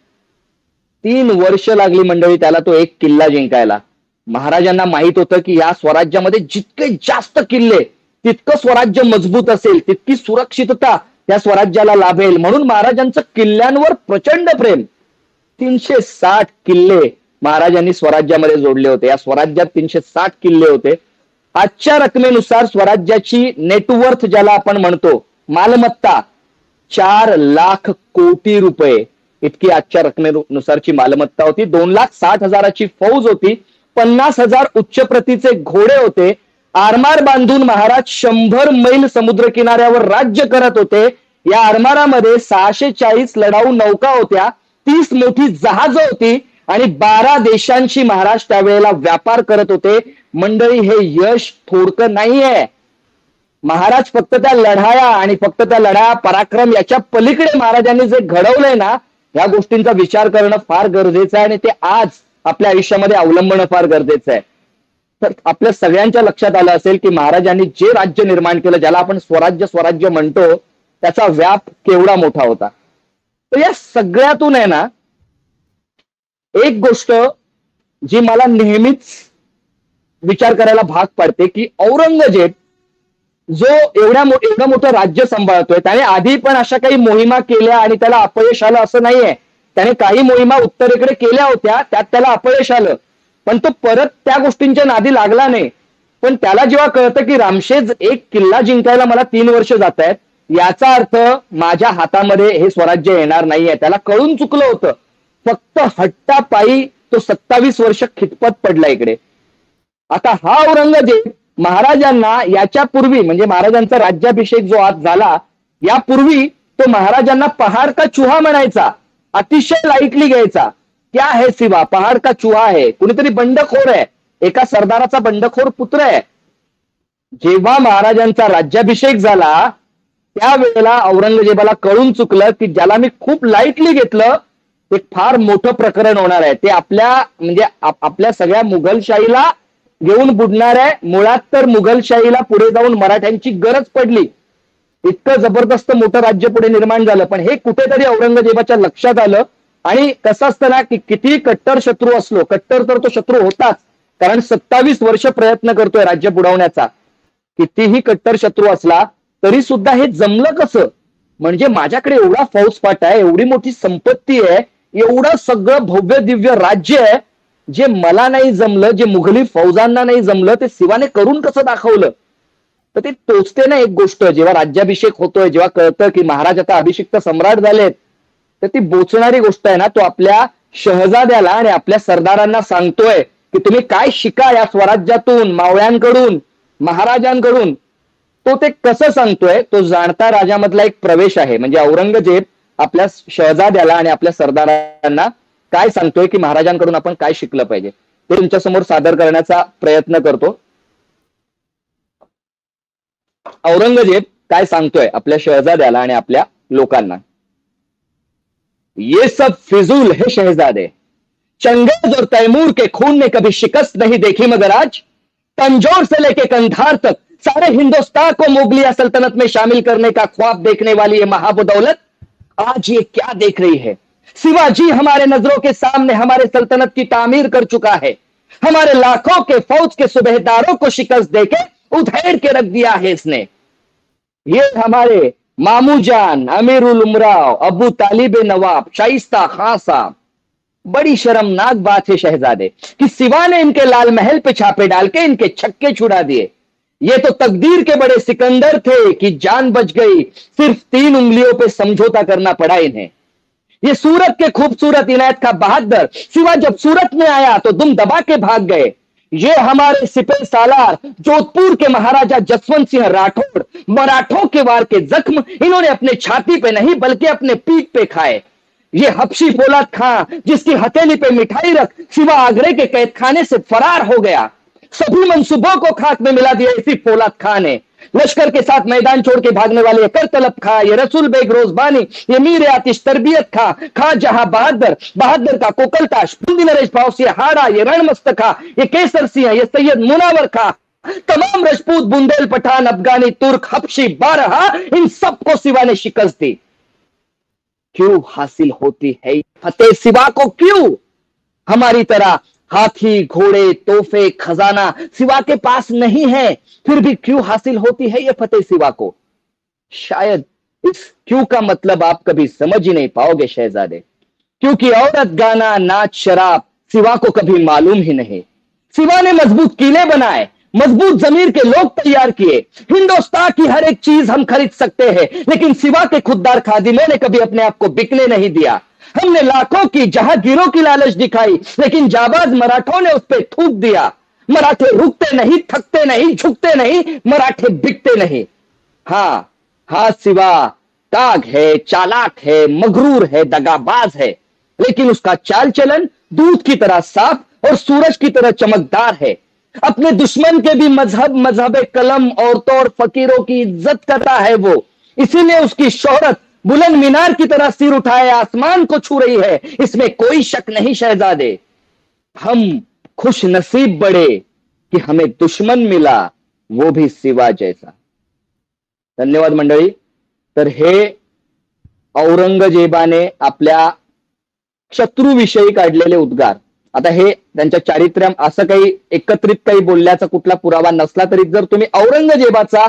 3 वर्ष लागली मंडळी त्याला तो एक किल्ला जिंकायला. महाराजांना माहित होतं की या स्वराज्यामध्ये जितके जास्त किल्ले तितकं स्वराज्य मजबूत असेल, तितकी सुरक्षितता त्या स्वराज्याला लाभेल. म्हणून महाराजांचं किल्ल्यांवर प्रचंड प्रेम. 360 किल्ले महाराजांनी स्वराज्यामध्ये जोडले होते. या स्वराज्यात 360 किल्ले होते. आजच्या रकमेनुसार स्वराज्याची नेटवर्थ ज्याला आपण म्हणतो, मालमत्ता 4 लाख कोटी रुपये इतकी आजच्या रकमेनुसारची मालमत्ता होती. 2,60,000ची फौज होती. 50,000 उच्च प्रतीचे घोडे होते. आरमार बांधून महाराज 100 मैल समुद्र किनाऱ्यावर राज्य करत होते. या आरमारामध्ये 640 लढाऊ नौका होत्या, 30 मोठी जहाजं होती आणि 12 देशांशी महाराज त्यावेळेला व्यापार करत होते. मंडळी, हे यश थोडकं नाहीये. महाराज फक्त त्या लढाया आणि फक्त त्या लढाया पराक्रम याच्या पलीकडे महाराजांनी जे घडवलंय ना, या गोष्टींचा विचार करणं फार गरजेचं आहे आणि ते आज आपल्या आयुष्यामध्ये अवलंबणं फार गरजेचं आहे. तर आपल्या सगळ्यांच्या लक्षात आलं असेल की महाराजांनी जे राज्य निर्माण केलं, ज्याला आपण स्वराज्य म्हणतो, त्याचा व्याप केवढा मोठा होता. तर या सगळ्यातून आहे ना, एक गोष्ट जी मला नेहमीच विचार करायला भाग पाडते की औरंगजेब जो एवढं मोठं राज्य सांभाळतोय, त्याने आधी पण अशा काही मोहिमा केल्या आणि त्याला अपयश आलं असं नाहीये. त्याने काही मोहिमा उत्तरेकडे केल्या होत्या, त्यात त्याला अपयश आलं, पण तो परत त्या गोष्टींच्या नादी लागला नाही. पण त्याला जेव्हा कळतं की रामशेज एक किल्ला जिंकायला मला 3 वर्ष जात आहेत, याचा अर्थ माझ्या हातामध्ये हे स्वराज्य येणार नाहीये, त्याला कळून चुकलं होतं. फक्त हट्टापायी तो 27 वर्ष खितपत पडला इकडे. आता हा औरंगजेब महाराजांना याच्या पूर्वी, म्हणजे महाराजांचा राज्याभिषेक जो आज झाला, यापूर्वी तो महाराजांना पहाड का चुहा म्हणायचा, अतिशय लाईटली घ्यायचा. क्या है सिवा, पहाड का चुहा है, कुणीतरी बंडखोर आहे, एका सरदाराचा बंडखोर पुत्र आहे. जेव्हा महाराजांचा राज्याभिषेक झाला त्यावेळेला औरंगजेबाला कळून चुकलं की ज्याला मी खूप लाईटली घेतलं ते फार मोठं प्रकरण होणार आहे, ते आपल्या सगळ्या मुघलशाहीला घेऊन बुडणार आहे. मुळात तर मुघलशाहीला पुढे जाऊन मराठ्यांची गरज पडली, इतकं जबरदस्त मोठं राज्य पुढे निर्माण झालं. पण हे कुठेतरी औरंगजेबाच्या लक्षात आलं. आणि कसं असतं ना की कितीही कट्टर शत्रू असलो, कट्टर तर तो शत्रू होताच, कारण 27 वर्ष प्रयत्न करतोय राज्य बुडवण्याचा, कितीही कट्टर शत्रू असला तरी सुद्धा हे जमलं कसं, म्हणजे माझ्याकडे एवढा फौजफाट आहे, एवढी मोठी संपत्ती आहे, एवढं सगळं भव्य दिव्य राज्य आहे, जे मला नाही जमलं, जे मुघली फौजांना नाही जमलं, ते शिवाने करून कसं दाखवलं. तर ते टोचते ना एक गोष्ट, जेव्हा राज्याभिषेक होतोय, जेव्हा कळतं की महाराज आता अभिषिक्त सम्राट झालेत, तर ती बोचणारी गोष्ट आहे ना. तो आपल्या शहजाद्याला आणि आपल्या सरदारांना सांगतोय की तुम्ही काय शिका या स्वराज्यातून, मावळ्यांकडून, महाराजांकडून. तो ते कसं सांगतोय, तो जाणता राजामधला एक प्रवेश आहे. म्हणजे औरंगजेब आपल्या शहजाद्याला आणि आपल्या सरदारांना काय सांगतोय की महाराजांकडून आपण काय शिकलं पाहिजे, ते तुमच्यासमोर सादर करण्याचा प्रयत्न करतो. औरंगजेब काय सांगतोय आपल्या शहजाद्याला आणि आपल्या लोकांना. ये सब फिजूल है शहजादे, चंगेज और तैमूर के खून ने कभी शिकस्त नहीं देखी, मगर आज तंजौर से लेके कंधार तक सारे हिंदुस्तान को मुगलिया सल्तनत में शामिल करने का ख्वाब देखने वाली ये महाबदौलत आज ये क्या देख रही है. शिवाजी हमारे नजरों के सामने हमारे सल्तनत की तामीर कर चुका है, हमारे लाखों के फौज के सुबेदारों को शिकस्त देके उधेड़ के रख दिया है इसने. ये हमारे मामू जान, अमीरुल उमराव, अबू तालिब नवाब, शाइस्ता खां साहब, बड़ी शर्मनाक बात है शहजादे कि सिवा ने इनके लाल महल पे छापे डाल के इनके छक्के छुड़ा दिए. ये तो तकदीर के बड़े सिकंदर थे कि जान बच गई, सिर्फ 3 उंगलियों पे समझौता करना पड़ा इन्हें. ये सूरत के खूबसूरत इनायत का बहादुर सिवा जब सूरत में आया तो दुम दबा के भाग गए. ये हमारे सिपह सालार जोधपुर के महाराजा जसवंत सिंह राठौड़, मराठों के वार के जख्म इन्होंने अपने छाती पे नहीं बल्कि अपने पीठ पे खाए. ये हबशी फौलाद खां जिसकी हथेली पे मिठाई रख सिवा आगरे के कैद खाने से फरार हो गया, सभी मंसूबों को खाक में मिला दिया इसी फौलाद खां ने. लश्कर के साथ मैदान छोड़ के भागने वाले ये करतलब खां, ये रसूल बेग रोजबानी, ये मीर आतिश तरबियत खां, खां जहां बहादुर, बहादुर का कोकलताश, बूंदी नरेश भाव सिंह हाड़ा, ये रणमस्त खां, ये केसर सिंह, ये सैयद मुनावर खां, तमाम राजपूत, बुंदेल, पठान, अफगानी, तुर्क, हबशी, बारहा, इन सबको सिवा ने शिकस्त दी. क्यों हासिल होती है फतेह सिवा को, क्यों? हमारी तरह हाथी, घोड़े, तोहफे, खजाना सिवा के पास नहीं है, फिर भी क्यों हासिल होती है ये फतेह सिवा को. शायद इस क्यों का मतलब आप कभी समझ ही नहीं पाओगे शहजादे, क्योंकि औरत, गाना, नाच, शराब सिवा को कभी मालूम ही नहीं. सिवा ने मजबूत किले बनाए, मजबूत जमीर के लोग तैयार किए। हिंदुस्तान की हर एक चीज हम खरीद सकते हैं, लेकिन सिवा के खुददार खादिमों ने कभी अपने आप को बिकने नहीं दिया। हमने लाखों की जहांगीरों की लालच दिखाई, लेकिन जाबाज मराठों ने उस पर थूक दिया। मराठे रुकते नहीं, थकते नहीं, झुकते नहीं, मराठे बिकते नहीं। हाँ हाँ, सिवा ताग है, चालाक है, मगरूर है, दगाबाज है, लेकिन उसका चाल चलन दूध की तरह साफ और सूरज की तरह चमकदार है। अपने दुश्मन के भी मजहब कलम, औरतों और फकीरों की इज्जत करता है वो, इसीलिए उसकी शोहरत बुलंद मीनार की तरह सिर उठाए आसमान को छू रही है, इसमें कोई शक नहीं शहजादे। हम खुश नसीब बड़े कि हमें दुश्मन मिला, वो भी सिवा जैसा। धन्यवाद मंडळी। तर हे औरंगजेबाने आपल्या शत्रूविषयी काढलेले उद्गार, आता हे त्यांच्या चारित्र्य असं काही एकत्रित काही बोलल्याचा कुठला पुरावा नसला तरी जर तुम्ही औरंगजेबाचा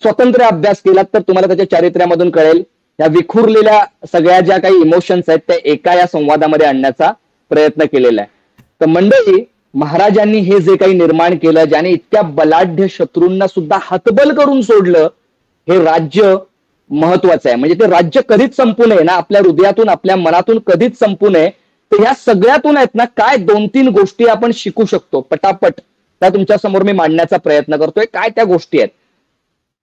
स्वतंत्र अभ्यास केलात तर तुम्हाला त्याच्या चारित्र्यामधून कळेल। या विखुरलेल्या सगळ्या ज्या काही इमोशन्स आहेत त्या एका या संवादामध्ये आणण्याचा प्रयत्न केलेला आहे। तर मंडळी, महाराजांनी हे जे काही निर्माण केलं, ज्याने इतक्या बलाढ्य शत्रूंना सुद्धा हतबल करून सोडलं, हे राज्य महत्वाचं आहे। म्हणजे ते राज्य कधीच संपू नये ना, आपल्या हृदयातून आपल्या मनातून कधीच संपू नये। तर ह्या सगळ्यातून आहेत ना काय 2-3 गोष्टी आपण शिकू शकतो पटापट, त्या तुमच्या समोर मी मांडण्याचा प्रयत्न करतोय। काय त्या गोष्टी आहेत?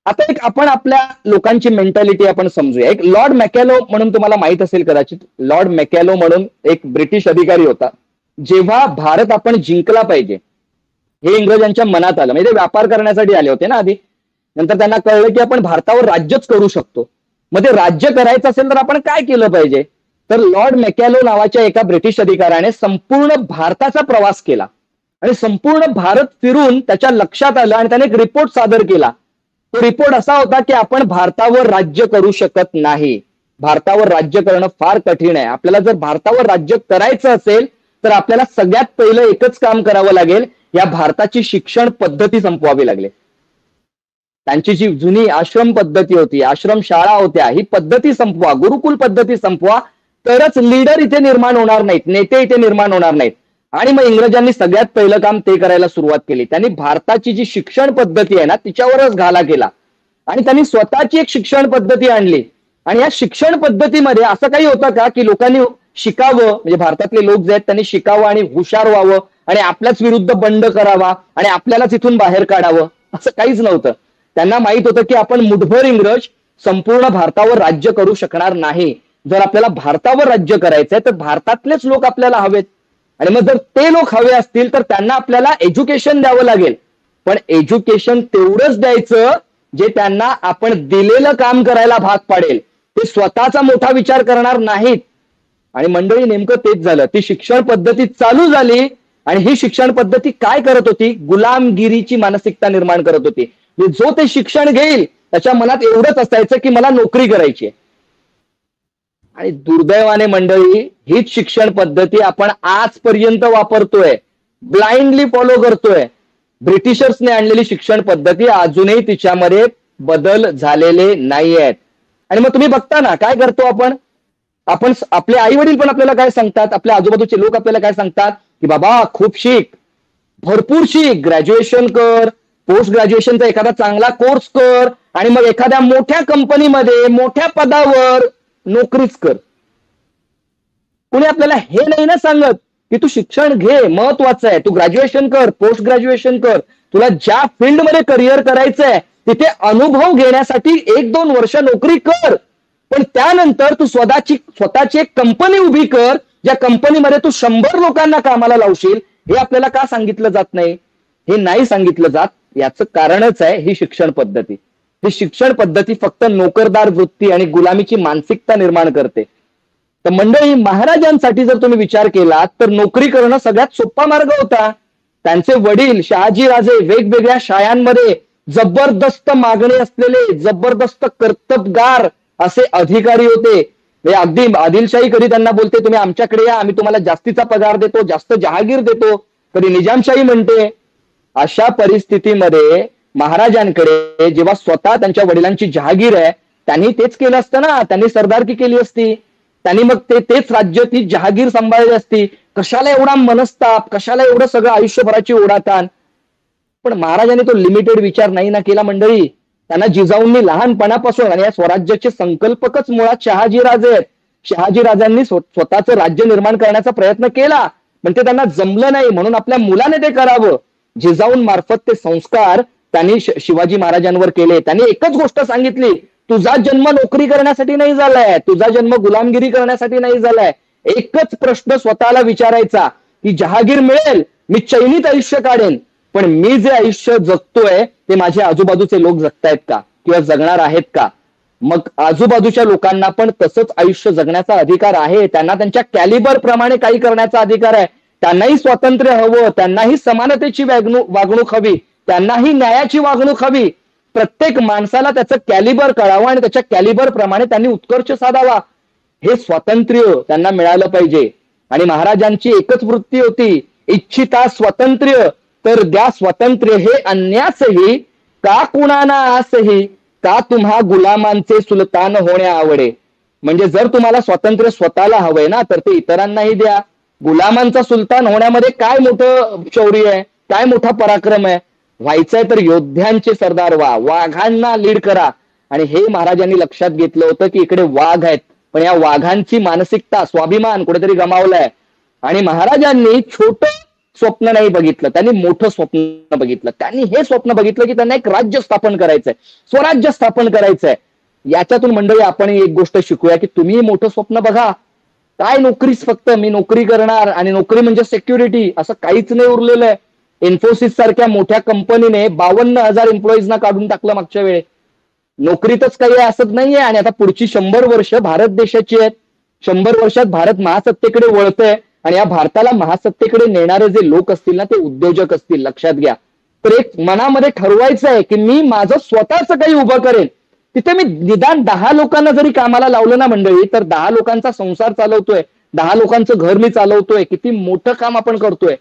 आता एक आपण आपल्या लोकांची मेंटॅलिटी आपण समजूया। एक लॉर्ड मॅकॅलो म्हणून तुम्हाला माहित असेल कदाचित, लॉर्ड मॅकॅलो म्हणून एक ब्रिटिश अधिकारी होता। जेव्हा भारत आपण जिंकला पाहिजे हे इंग्रजांच्या मनात आलं, म्हणजे ते व्यापार करण्यासाठी आले होते ना आधी, नंतर त्यांना कळलं की आपण भारतावर राज्यच करू शकतो। मग ते राज्य करायचं असेल तर आपण काय केलं पाहिजे? तर लॉर्ड मॅकॅलो नावाच्या एका ब्रिटिश अधिकाऱ्याने संपूर्ण भारताचा प्रवास केला आणि संपूर्ण भारत फिरून त्याच्या लक्षात आलं आणि त्याने एक रिपोर्ट सादर केला। तो रिपोर्ट असा होता की आपण भारतावर राज्य करू शकत नाही, भारतावर राज्य करणं फार कठीण आहे। आपल्याला जर भारतावर राज्य करायचं असेल तर आपल्याला सगळ्यात पहिलं एकच काम करावं लागेल, या भारताची शिक्षण पद्धती संपवावी लागेल। त्यांची जी जुनी आश्रम पद्धती होती, आश्रम शाळा होत्या, ही पद्धती संपवा, गुरुकुल पद्धती संपवा, तरच लीडर इथे निर्माण होणार नाहीत, नेते इथे निर्माण होणार नाहीत। आणि मग इंग्रजांनी सगळ्यात पहिलं काम ते करायला सुरुवात केली। त्यांनी भारताची जी शिक्षण पद्धती आहे ना तिच्यावरच घाला केला आणि त्यांनी स्वतःची एक शिक्षण पद्धती आणली। आणि या शिक्षण पद्धतीमध्ये असं काही होतं का की लोकांनी शिकावं, म्हणजे भारतातले लोक जे आहेत त्यांनी शिकावं आणि हुशार व्हावं आणि आपल्याच विरुद्ध बंड करावा आणि आपल्यालाच इथून बाहेर काढावं, असं काहीच नव्हतं। त्यांना माहित होतं की आपण मुठभर इंग्रज संपूर्ण भारतावर राज्य करू शकणार नाही। जर आपल्याला भारतावर राज्य करायचंय तर भारतातलेच लोक आपल्याला हवेत, आणि मग जर ते लोक हवे असतील तर त्यांना आपल्याला एज्युकेशन द्यावं लागेल। पण एज्युकेशन तेवढंच द्यायचं जे त्यांना आपण दिलेलं काम करायला भाग पाडेल, ते स्वतःचा मोठा विचार करणार नाहीत। आणि मंडळी, नेमकं तेच झालं। ती शिक्षण पद्धती चालू झाली आणि ही शिक्षण पद्धती काय करत होती? गुलामगिरीची मानसिकता निर्माण करत होती। जो ते शिक्षण घेईल त्याच्या मनात एवढंच असायचं की मला नोकरी करायची आहे। आणि दुर्दैवाने मंडळी, हीच शिक्षण पद्धती आपण आजपर्यंत वापरतोय, ब्लाइंडली फॉलो करतोय। ब्रिटिशर्सने आणलेली शिक्षण पद्धती अजूनही तिच्यामध्ये बदल झालेले नाही आहेत। आणि मग तुम्ही बघता ना काय करतो आपण आपले आई वडील पण आपल्याला काय सांगतात, आपल्या आजूबाजूचे लोक आपल्याला काय सांगतात की बाबा खूप शिक, भरपूर शिक, ग्रॅज्युएशन कर, पोस्ट ग्रॅज्युएशनचा एखादा चांगला कोर्स कर आणि मग एखाद्या मोठ्या कंपनीमध्ये मोठ्या पदावर नोकरीच कर। कुणी आपल्याला हे नाही ना सांगत की तू शिक्षण घे, महत्वाचं आहे, तू ग्रॅज्युएशन कर, पोस्ट ग्रॅज्युएशन कर, तुला ज्या फील्डमध्ये करिअर करायचंय तिथे अनुभव घेण्यासाठी 1-2 वर्ष नोकरी कर, पण त्यानंतर तू स्वतःची एक कंपनी उभी कर, ज्या कंपनीमध्ये तू 100 लोकांना कामाला लावशील। हे आपल्याला का सांगितलं जात नाही? हे नाही सांगितलं जात, याचं कारणच आहे ही शिक्षण पद्धती। ही शिक्षण पद्धती फक्त नोकरदार वृत्ती आणि गुलामीची मानसिकता निर्माण करते। तर मंडळी, महाराजांसाठी जर तुम्ही विचार केला तर नोकरी करणं सगळ्यात सोपा मार्ग होता। त्यांचे वडील शहाजीराजे वेगवेगळ्या शाळांमध्ये जबरदस्त मागणी असलेले, जबरदस्त कर्तबगार असे अधिकारी होते। अगदी आदिलशाही कधी त्यांना बोलते तुम्ही आमच्याकडे या, आम्ही तुम्हाला जास्तीचा पगार देतो, जास्त जहागीर देतो, कधी निजामशाही म्हणते। अशा परिस्थितीमध्ये महाराजांकडे जेव्हा स्वतः त्यांच्या वडिलांची जहागीर आहे, त्यांनी तेच केलं असतं ना, त्यांनी सरदारकी केली असती, त्यांनी मग तेच राज्य, ती जहागीर सांभाळली असती। कशाला एवढा मनस्ताप, कशाला एवढं सगळं आयुष्यभराची ओढाताण? पण महाराजांनी तो लिमिटेड विचार नाही ना केला मंडळी. त्यांना जिजाऊंनी लहानपणापासून, आणि या स्वराज्याचे संकल्पकच मुळात शहाजी राजे आहेत. शहाजी राजांनी स्वतःचं राज्य निर्माण करण्याचा प्रयत्न केला, पण ते त्यांना जमलं नाही, म्हणून आपल्या मुलाने ते करावं. जिजाऊंमार्फत ते संस्कार त्यांनी शिवाजी महाराजांवर केले. त्यांनी एकच गोष्ट सांगितली, तुझा जन्म नोकरी करण्यासाठी नाही झालाय, तुझा जन्म गुलामगिरी करण्यासाठी नाही झालाय. एकच प्रश्न स्वतःला विचारायचा की जहागीर मिळेल, मी चैनीत आयुष्य काढेन, पण मी जे आयुष्य जगतोय ते माझे आजूबाजूचे लोक जगतायत का किंवा जगणार आहेत का? मग आजूबाजूच्या लोकांना पण तसंच आयुष्य जगण्याचा अधिकार आहे. त्यांना त्यांच्या कॅलिबर प्रमाणे काही करण्याचा अधिकार आहे. त्यांनाही स्वातंत्र्य हवं, त्यांनाही समानतेची वागणूक हवी, त्यांनाही न्यायाची वागणूक हवी. प्रत्येक माणसाला त्याचं कॅलिबर कळावं आणि त्याच्या कॅलिबर प्रमाणे त्यांनी उत्कर्ष साधावा. हे स्वातंत्र्य त्यांना मिळालं पाहिजे. आणि महाराजांची एकच वृत्ती होती, इच्छिता स्वातंत्र्य तर द्या स्वातंत्र्य हे अन्यासही, का कुणाना आसही, का तुम्हा गुलामांचे सुलतान होण्या आवडे. म्हणजे जर तुम्हाला स्वातंत्र्य स्वतःला हवंय ना, तर ते इतरांनाही द्या. गुलामांचा सुलतान होण्यामध्ये काय मोठं शौर्य आहे, काय मोठा पराक्रम आहे. व्हायचंय तर योद्ध्यांचे सरदार व्हा, वाघांना लीड करा. आणि हे महाराजांनी लक्षात घेतलं होतं की इकडे वाघ आहेत, पण या वाघांची मानसिकता, स्वाभिमान कुठेतरी गमावलाय. आणि महाराजांनी छोटं स्वप्न नाही बघितलं, त्यांनी मोठं स्वप्न बघितलं. त्यांनी हे स्वप्न बघितलं की त्यांना एक राज्य स्थापन करायचंय, स्वराज्य स्थापन करायचंय. याच्यातून मंडळी आपण एक गोष्ट शिकूया की तुम्ही मोठं स्वप्न बघा. काय नोकरीच फक्त मी नोकरी करणार आणि नोकरी म्हणजे सिक्युरिटी, असं काहीच नाही उरलेलं आहे. इन्फोसिस सारख्या मोठ्या कंपनीने 52,000 एम्प्लॉईजना काढून टाकलं मागच्या वेळेस. नोकरीतच काही असत नाहीये. आणि आता पुढची 100 वर्ष भारत देशाची आहेत. 100 वर्षात भारत महासत्तेकडे वळतंय आणि या भारताला महासत्तेकडे नेणारे जे लोक असतील ना, ते उद्योजक असतील, लक्षात घ्या. तर एक मनामध्ये ठरवायचं आहे की मी माझं स्वतःच काही उभं करेन. तिथे मी निदान 10 लोकांना जरी कामाला लावलं ना मंडळी, तर 10 लोकांचा संसार चालवतोय, 10 लोकांचं घर मी चालवतोय. किती मोठं काम आपण करतोय.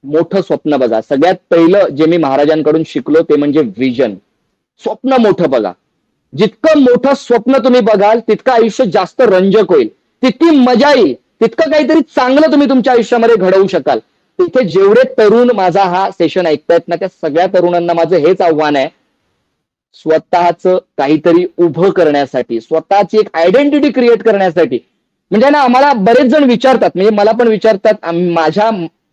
मोठं स्वप्न बघा. सगळ्यात पहिलं जे मी महाराजांकडून शिकलो ते म्हणजे विजन. स्वप्न मोठं बघा. जितकं मोठं स्वप्न तुम्ही बघाल तितकं आयुष्य जास्त रंजक होईल, तितकी मजा येईल, तितकं काहीतरी चांगलं तुम्ही तुमच्या आयुष्यामध्ये घडवू शकाल. तिथे जेवढे तरुण माझा हा सेशन ऐकतायत ना, त्या सगळ्या तरुणांना माझं हेच आव्हान आहे, स्वतःच काहीतरी उभं करण्यासाठी, स्वतःची एक आयडेंटिटी क्रिएट करण्यासाठी. म्हणजे ना, आम्हाला बरेच जण विचारतात, म्हणजे मला पण विचारतात, माझ्या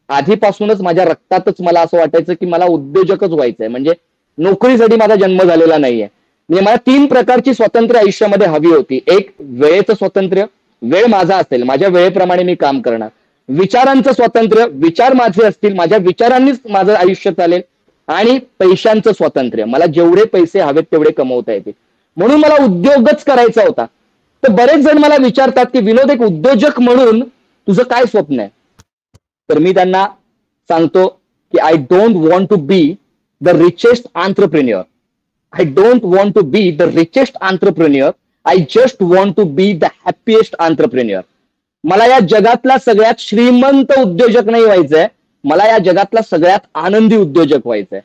आधीपासूनच माझ्या रक्तातच मला असं वाटायचं की मला उद्योजकच व्हायचंय, म्हणजे नोकरीसाठी माझा जन्म झालेला नाहीये. म्हणजे मला 3 प्रकारची स्वातंत्र्य आयुष्यामध्ये हवी होती. एक, वेळेचं स्वातंत्र्य, वेळ माझा असेल, माझ्या वेळेप्रमाणे मी काम करणार. विचारांचं स्वातंत्र्य, विचार माझे असतील, माझ्या विचारांनीच माझं आयुष्य चालेल. आणि पैशांचं स्वातंत्र्य, मला जेवढे पैसे हवेत तेवढे कमवता येतील, म्हणून मला उद्योगच करायचा होता. तर बरेच जण मला विचारतात की विनोद, एक उद्योजक म्हणून तुझं काय स्वप्न आहे? तर मी त्यांना सांगतो की I don't want to be the richest entrepreneur. I don't want to be the richest entrepreneur. I just want to be the happiest entrepreneur. मला या जगातला सगळ्यात श्रीमंत उद्योजक नाही व्हायचंय, मला या जगातला सगळ्यात आनंदी उद्योजक व्हायचंय.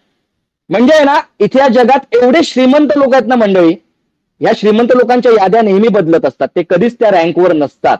म्हणजे ना, इथे या जगात एवढे श्रीमंत लोक आहेत ना मंडळी, या श्रीमंत लोकांच्या याद्या नेहमी बदलत असतात, ते कधीच त्या रँकवर नसतात.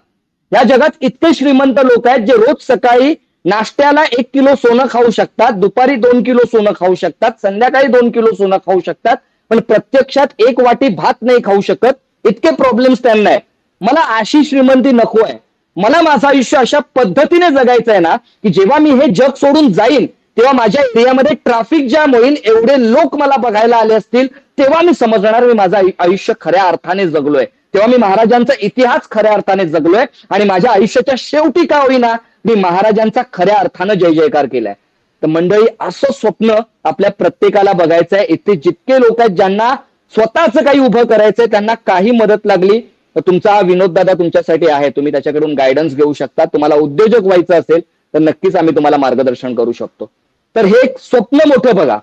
या जगात इतके श्रीमंत लोक आहेत जे रोज सकाळी नाश्त्याला 1 किलो सोनं खाऊ शकतात, दुपारी 2 किलो सोनं खाऊ शकतात, संध्याकाळी 2 किलो सोनं खाऊ शकतात, पण प्रत्यक्षात 1 वाटी भात नाही खाऊ शकत. इतके प्रॉब्लेम्स त्यांना आहे. मला अशी श्रीमंती नको आहे. मला माझं आयुष्य अशा पद्धतीने जगायचं आहे ना की जेव्हा मी हे जग सोडून जाईन तेव्हा माझ्या एरियामध्ये ट्रॅफिक जॅम होईल, एवढे लोक मला बघायला आले असतील, तेव्हा मी समजणार मी माझं आयुष्य खऱ्या अर्थाने जगलोय, तेव्हा मी महाराजांचा इतिहास खऱ्या अर्थाने जगलोय. आणि माझ्या आयुष्याच्या शेवटी का होईना मी महाराजांचा खऱ्या अर्थानं जय जयकार केलाय. तर मंडळी, असं स्वप्न आपल्या प्रत्येकाला बघायचं आहे. इथे जितके लोक आहेत ज्यांना स्वतःच काही उभं करायचंय, त्यांना काही मदत लागली तर तुमचा हा विनोद दादा तुमच्यासाठी आहे. तुम्ही त्याच्याकडून गायडन्स घेऊ शकता. तुम्हाला उद्योजक व्हायचं असेल तर नक्कीच आम्ही तुम्हाला मार्गदर्शन करू शकतो. तर हे एक स्वप्न मोठं बघा.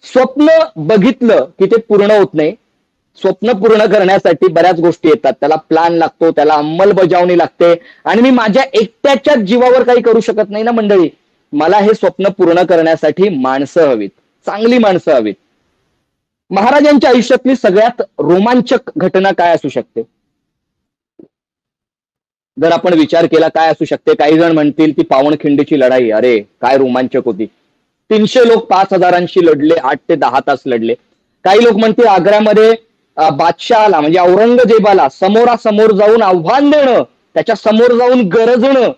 स्वप्न बघितलं की ते पूर्ण होत नाही. स्वप्न पूर्ण करण्यासाठी बऱ्याच गोष्टी येतात, त्याला प्लॅन लागतो, त्याला अंमलबजावणी लागते. आणि मी माझ्या एकट्याच्याच जीवावर काही करू शकत नाही ना मंडळी. मला हे स्वप्न पूर्ण करण्यासाठी माणसं हवीत, चांगली माणसं हवीत. महाराजांच्या आयुष्यातली सगळ्यात रोमांचक घटना काय असू शकते? जर आपण विचार केला काय असू शकते, काही जण म्हणतील ती पावनखिंडीची लढाई. अरे काय रोमांचक होती. 300 लोक 5,000 लढले, 8 ते 10 तास लढले. काही लोक म्हणते आग्र्यामध्ये बादशहाला म्हणजे औरंगजेबाला समोरासमोर जाऊन आव्हान देणं, त्याच्या समोर जाऊन गरजणं,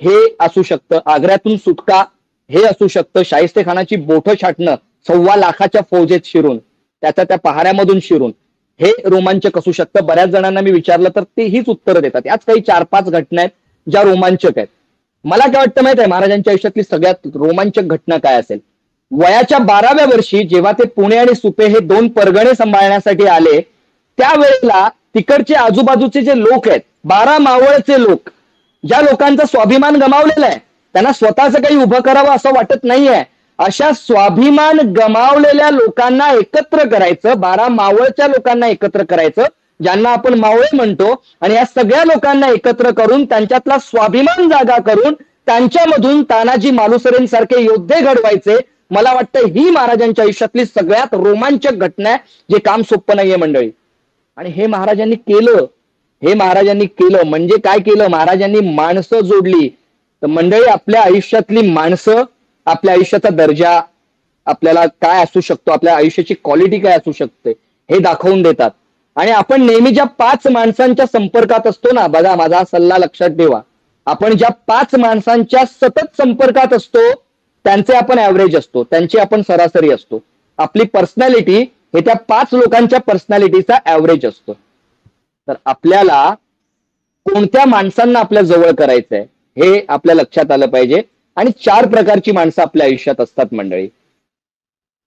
हे असू शकतं. आग्र्यातून सुटका हे असू शकतं. शाहिस्तेखानाची बोटं छाटणं 1.25 लाखाच्या फौजेत शिरून, त्या पहाऱ्यामधून शिरून, हे रोमांचक असू शकतं. बऱ्याच जणांना मी विचारलं तर ते हीच उत्तरं देतात. याच काही 4-5 घटना आहेत ज्या रोमांचक आहेत. मला काय वाटतं माहित आहे, महाराजांच्या आयुष्यातली सगळ्यात रोमांचक घटना काय असेल? वयाच्या 12व्या वर्षी जेव्हा ते पुणे आणि सुपे हे 2 परगणे सांभाळण्यासाठी आले, त्यावेळेला तिकडचे आजूबाजूचे जे लोक आहेत, 12 मावळचे लोक, ज्या लोकांचा स्वाभिमान गमावलेला आहे, त्यांना स्वतःचं काही उभं करावं असं वाटत नाहीये, अशा स्वाभिमान गमावलेल्या लोकांना एकत्र करायचं, 12 मावळच्या लोकांना एकत्र करायचं, ज्यांना आपण मावळे म्हणतो, आणि या सगळ्या लोकांना एकत्र करून त्यांच्यातला स्वाभिमान जागा करून त्यांच्यामधून तानाजी मालुसरेंसारखे योद्धे घडवायचे. मला वाटतं ही महाराजांच्या आयुष्यातली सगळ्यात रोमांचक घटना आहे, जे काम सोपं नाहीये मंडळी. आणि हे महाराजांनी केलं. म्हणजे काय केलं? महाराजांनी माणसं जोडली. तर मंडळी, आपल्या आयुष्यातली माणसं, आपल्या आयुष्याचा दर्जा आपल्याला काय असू शकतो, आपल्या आयुष्याची क्वालिटी काय असू शकते, हे दाखवून देतात. आणि आपण नेहमी ज्या 5 माणसांच्या संपर्कात असतो ना, बघा माझा सल्ला लक्षात ठेवा, आपण ज्या 5 माणसांच्या सतत संपर्कात असतो त्यांचे आपण ऍव्हरेज असतो, त्यांची आपण सरासरी असतो. आपली पर्सनॅलिटी हे त्या 5 लोकांच्या पर्सनॅलिटीचा ऍव्हरेज असतो. तर आपल्याला कोणत्या माणसांना आपल्या जवळ करायचंय हे आपल्या लक्षात आलं पाहिजे. आणि 4 प्रकारची माणसं आपल्या आयुष्यात असतात मंडळी.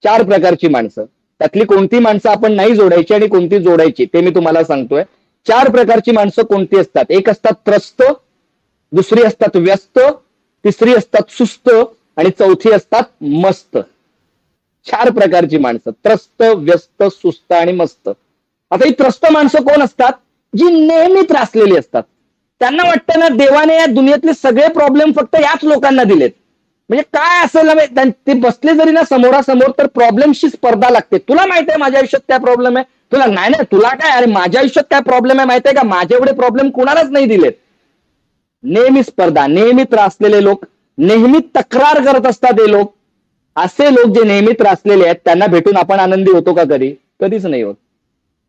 4 प्रकारची माणसं. त्यातली कोणती माणसं आपण नाही जोडायची आणि कोणती जोडायची ते मी तुम्हाला सांगतोय. 4 प्रकारची माणसं कोणती असतात? एक असतात त्रस्त, दुसरी असतात व्यस्त, तिसरी असतात सुस्त आणि चौथी असतात मस्त. 4 प्रकारची माणसं: त्रस्त, व्यस्त, सुस्त आणि मस्त. आता ही त्रस्त माणसं कोण असतात? जी नेहमी त्रासलेली असतात. त्यांना वाटतं ना, देवाने या दुनियेतले सगळे प्रॉब्लेम फक्त याच लोकांना दिलेत. म्हणजे काय असेल ना, ते बसले जरी ना समोरासमोर तर प्रॉब्लेमशी स्पर्धा लागते. तुला माहित आहे माझ्या आयुष्यात काय प्रॉब्लेम आहे? तुला नाही, तुला काय, अरे माझ्या आयुष्यात काय प्रॉब्लेम आहे माहिती आहे का? माझे एवढे प्रॉब्लेम कुणालाच नाही दिलेत. नेहमी स्पर्धा, नेहमी त्रासलेले लोक, नेहमी तक्रार करत असतात हे लोक. असे लोक जे नेहमी त्रासलेले आहेत त्यांना भेटून आपण आनंदी होतो का? कधीच नाही होत.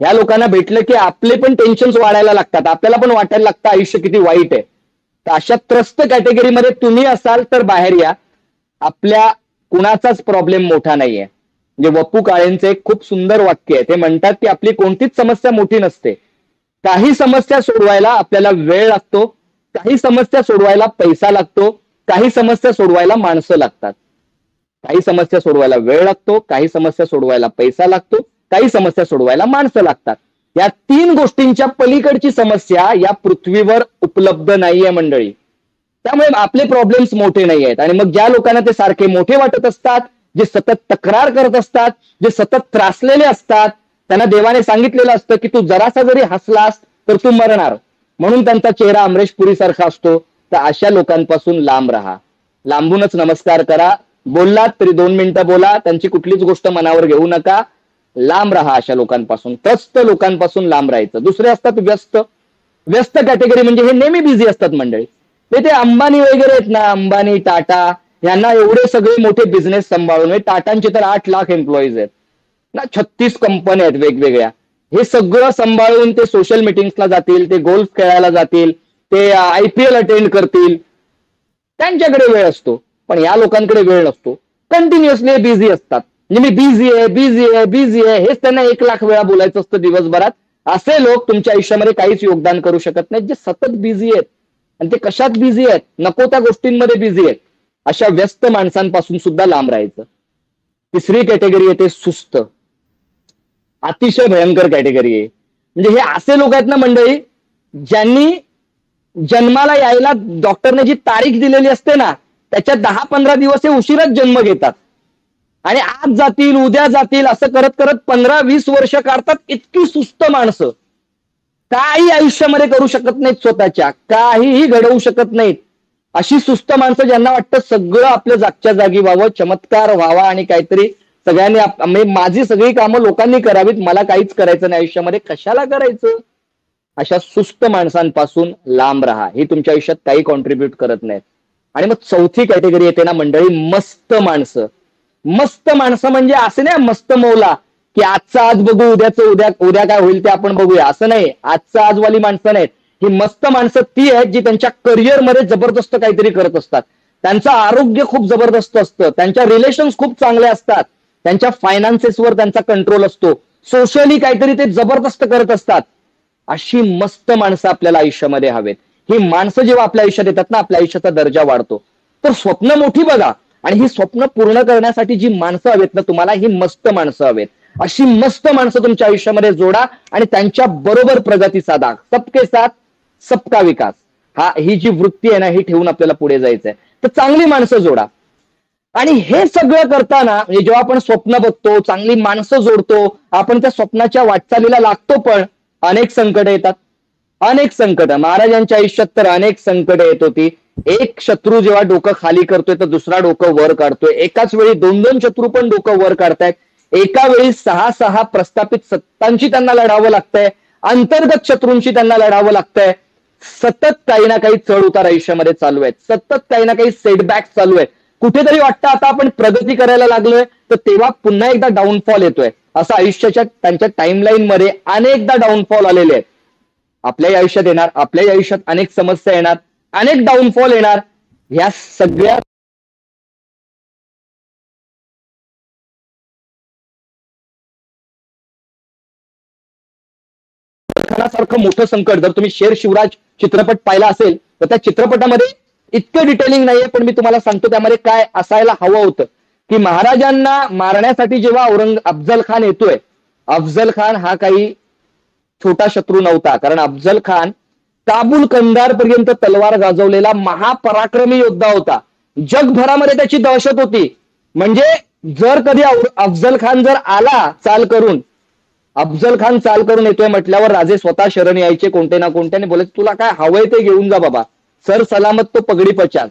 ह्या लोकांना भेटलं की आपले पण टेन्शन्स वाढायला लागतात, आपल्याला पण वाटायला लागतं आयुष्य किती वाईट आहे. तर अशा त्रस्त कॅटेगरीमध्ये तुम्ही असाल तर बाहेर या. आपल्या कुणाचाच प्रॉब्लेम मोठा नाहीये. म्हणजे वपू काळेंचे एक खूप सुंदर वाक्य आहे. ते म्हणतात की आपली कोणतीच समस्या मोठी नसते. काही समस्या सोडवायला आपल्याला वेळ लागतो, काही समस्या सोडवायला पैसा लागतो, काही समस्या सोडवायला माणसं लागतात. काही समस्या सोडवायला वेळ लागतो, काही समस्या सोडवायला पैसा लागतो, काही समस्या सोडवायला माणसं लागतात. या 3 गोष्टींच्या पलीकडची समस्या या पृथ्वीवर उपलब्ध नाहीये मंडळी. त्यामुळे आपले प्रॉब्लेम्स मोठे नाही आहेत. आणि मग ज्या लोकांना ते सारखे मोठे वाटत असतात, जे सतत तक्रार करत असतात, जे सतत त्रासलेले असतात, त्यांना देवाने सांगितलेलं असतं की तू जरासा जरी हसलास तर तू मरणार, म्हणून त्यांचा चेहरा अमरीश पुरी सारखा असतो. तर अशा लोकांपासून लांब राहा. लांबूनच नमस्कार करा. बोललात तरी 2 मिनिटं बोला. त्यांची कुठलीच गोष्ट मनावर घेऊ नका. लांब राहा अशा लोकांपासून. त्रस्त लोकांपासून लांब राहायचं. दुसरे असतात व्यस्त. व्यस्त कॅटेगरी म्हणजे हे नेहमी बिझी असतात मंडळी. ते अंबानी वगैरे आहेत ना, अंबानी, टाटा, यांना एवढे सगळे मोठे बिझनेस सांभाळून, टाटांचे तर 8 लाख एम्प्लॉईज आहेत ना, 36 कंपन्या आहेत वेगवेगळ्या. हे सगळं सांभाळून ते सोशल मिटिंग्सला जातील, ते गोल्फ खेळायला जातील, ते IPL अटेंड करतील. त्यांच्याकडे वेळ असतो. पण या लोकांकडे वेळ नसतो. कंटिन्युअसली बिझी असतात. म्हणजे मी बिझी आहे हेच त्यांना 1 लाख वेळा बोलायचं असतं दिवसभरात. असे लोक तुमच्या आयुष्यामध्ये काहीच योगदान करू शकत नाहीत, जे सतत बिझी आहेत. आणि ते कशात बिझी आहेत? नको त्या गोष्टींमध्ये बिझी आहेत. अशा व्यस्त माणसांपासून सुद्धा लांब राहायचं. तिसरी कॅटेगरी आहे ते सुस्त. अतिशय भयंकर कॅटेगरी आहे. म्हणजे हे असे लोक आहेत ना मंडळी, ज्यांनी जन्माला यायला डॉक्टरने जी तारीख दिलेली असते ना, त्याच्या 10-15 दिवस हे उशिराच जन्म घेतात. आणि आज जातील, उद्या जातील, असं करत करत 15-20 वर्ष काढतात. इतकी सुस्त माणसं काही आयुष्यामध्ये करू शकत नाहीत, स्वतःच्या काहीही घडवू शकत नाहीत. अशी सुस्त माणसं ज्यांना वाटतं सगळं आपल्या जागच्या जागी व्हावं, चमत्कार व्हावा आणि काहीतरी सगळ्यांनी माझी सगळी कामं लोकांनी करावीत, मला काहीच करायचं नाही आयुष्यामध्ये. कशाला करायचं? अशा सुस्त माणसांपासून लांब राहा. ही तुमच्या आयुष्यात काही कॉन्ट्रीब्युट करत नाहीत. आणि मग चौथी कॅटेगरी येते ना मंडळी, मस्त माणसं. मस्त माणसं म्हणजे असं नाही मस्त मौला की आजचं आज बघू उद्याचं उद्या, उद्या काय होईल ते आपण बघूया, असं नाही. आजचं आजवाली माणसं नाहीत ही. मस्त माणसं ती आहेत जी त्यांच्या करिअरमध्ये जबरदस्त काहीतरी करत असतात, त्यांचं आरोग्य खूप जबरदस्त असतं, त्यांच्या रिलेशन्स खूप चांगले असतात, त्यांच्या फायनान्सेसवर त्यांचा कंट्रोल असतो, सोशली काहीतरी ते जबरदस्त करत असतात. अशी मस्त माणसं आपल्याला आयुष्यामध्ये हवेत. ही माणसं जेव्हा आपल्या आयुष्यात येतात ना, आपल्या आयुष्याचा दर्जा वाढतो. तर स्वप्न मोठी बघा, आणि ही स्वप्न पूर्ण करण्यासाठी जी माणसं हवेत ना तुम्हाला, ही मस्त माणसं हवेत. अशी मस्त माणसं तुमच्या आयुष्यामध्ये जोडा आणि त्यांच्या बरोबर प्रगती साधा. सबके साथ सबका विकास, ही जी वृत्ती आहे ना, ही ठेवून आपल्याला पुढे जायचंय. तर चांगली माणसं जोडा. आणि हे सगळं करताना जेव्हा आपण स्वप्न बघतो, चांगली माणसं जोडतो, आपण त्या स्वप्नाच्या वाटचालीला लागतो, पण अनेक संकट येतात. अनेक संकट, महाराजांच्या आयुष्यात तर अनेक संकट येत होती. एक शत्रू जेव्हा डोकं खाली करतोय तर दुसरा डोकं वर काढतोय. एकाच वेळी 2-2 शत्रू पण डोकं वर काढतायत. एका वेळी 6-6 प्रस्थापित सत्तांशी त्यांना लढावं लागतंय. अंतर्गत शत्रूंशी त्यांना लढावं लागतंय. सतत काही ना काही चढ उतार आयुष्यामध्ये चालू आहेत. सतत काही ना काही सेटबॅक चालू आहेत. कुठेतरी वाटतं आता आपण प्रगती करायला लागलोय, तर तेव्हा पुन्हा एकदा डाऊनफॉल येतोय. असं आयुष्याच्या त्यांच्या टाइमलाईन मध्ये अनेकदा डाऊनफॉल आलेले आहेत. आपल्याही आयुष्यात येणार, आपल्याही आयुष्यात अनेक समस्या येणार, अनेक डाऊनफॉल येणार. ह्या सगळ्या सारखं मोठं संकट, जर तुम्ही शेर शिवराज चित्रपट पाहिला असेल तर त्या चित्रपटामध्ये इतकं डिटेलिंग नाहीये, पण मी तुम्हाला सांगतो त्यामध्ये काय असायला हवं होतं, की महाराजांना मारण्यासाठी जेव्हा अफजल खान येतोय, अफजल खान हा काही छोटा शत्रू नव्हता. कारण अफजल खान काबूल कंदार पर्यंत तलवार गाजवलेला महापराक्रमी योद्धा होता. जगभरामध्ये त्याची दहशत होती. म्हणजे जर कधी अफजल खान जर आला चाल करून, अफजल खान चाल करून येतोय म्हटल्यावर राजे स्वतः शरण यायचे कोणते ना कोणत्याने, बोलायचे तुला काय हवंय ते घेऊन जा बाबा, सर सलामत तो पगडी पचास,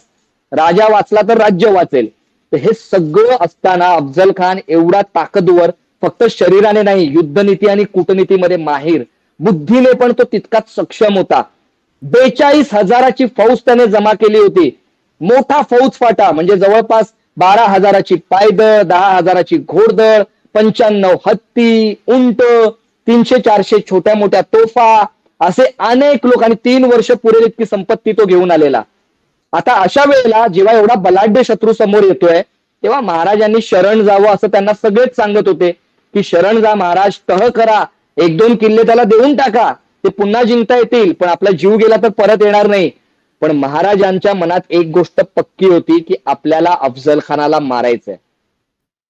राजा वाचला तर राज्य वाचेल. तर हे सगळं असताना अफजल खान एवढा ताकदवर, फक्त शरीराने नाही, युद्धनीती आणि कूटनीतीमध्ये माहीर, बुद्धीने पण तो तितकाच सक्षम होता. 42,000ची फौज त्याने जमा केली होती. मोठा फौज फाटा, म्हणजे जवळपास 12,000ची पायदळ, 10,000ची घोडदळ, 95 हत्ती, उंट, 300-400 छोट्या मोठ्या तोफा, असे अनेक लोक, आणि 3 वर्ष पुरेल इतकी संपत्ती तो घेऊन आलेला. आता अशा वेळेला जेव्हा एवढा बलाढ्य शत्रू समोर येतोय, तेव्हा महाराजांनी शरण जावं असं त्यांना सगळेच सांगत होते, की शरण जा महाराज, तह करा, 1-2 किल्ले त्याला देऊन टाका, ते पुन्हा जिंकता येतील, पण आपला जीव गेला तर परत येणार नाही. पण महाराजांच्या मनात एक गोष्ट पक्की होती, की आपल्याला अफजल खानाला मारायचंय,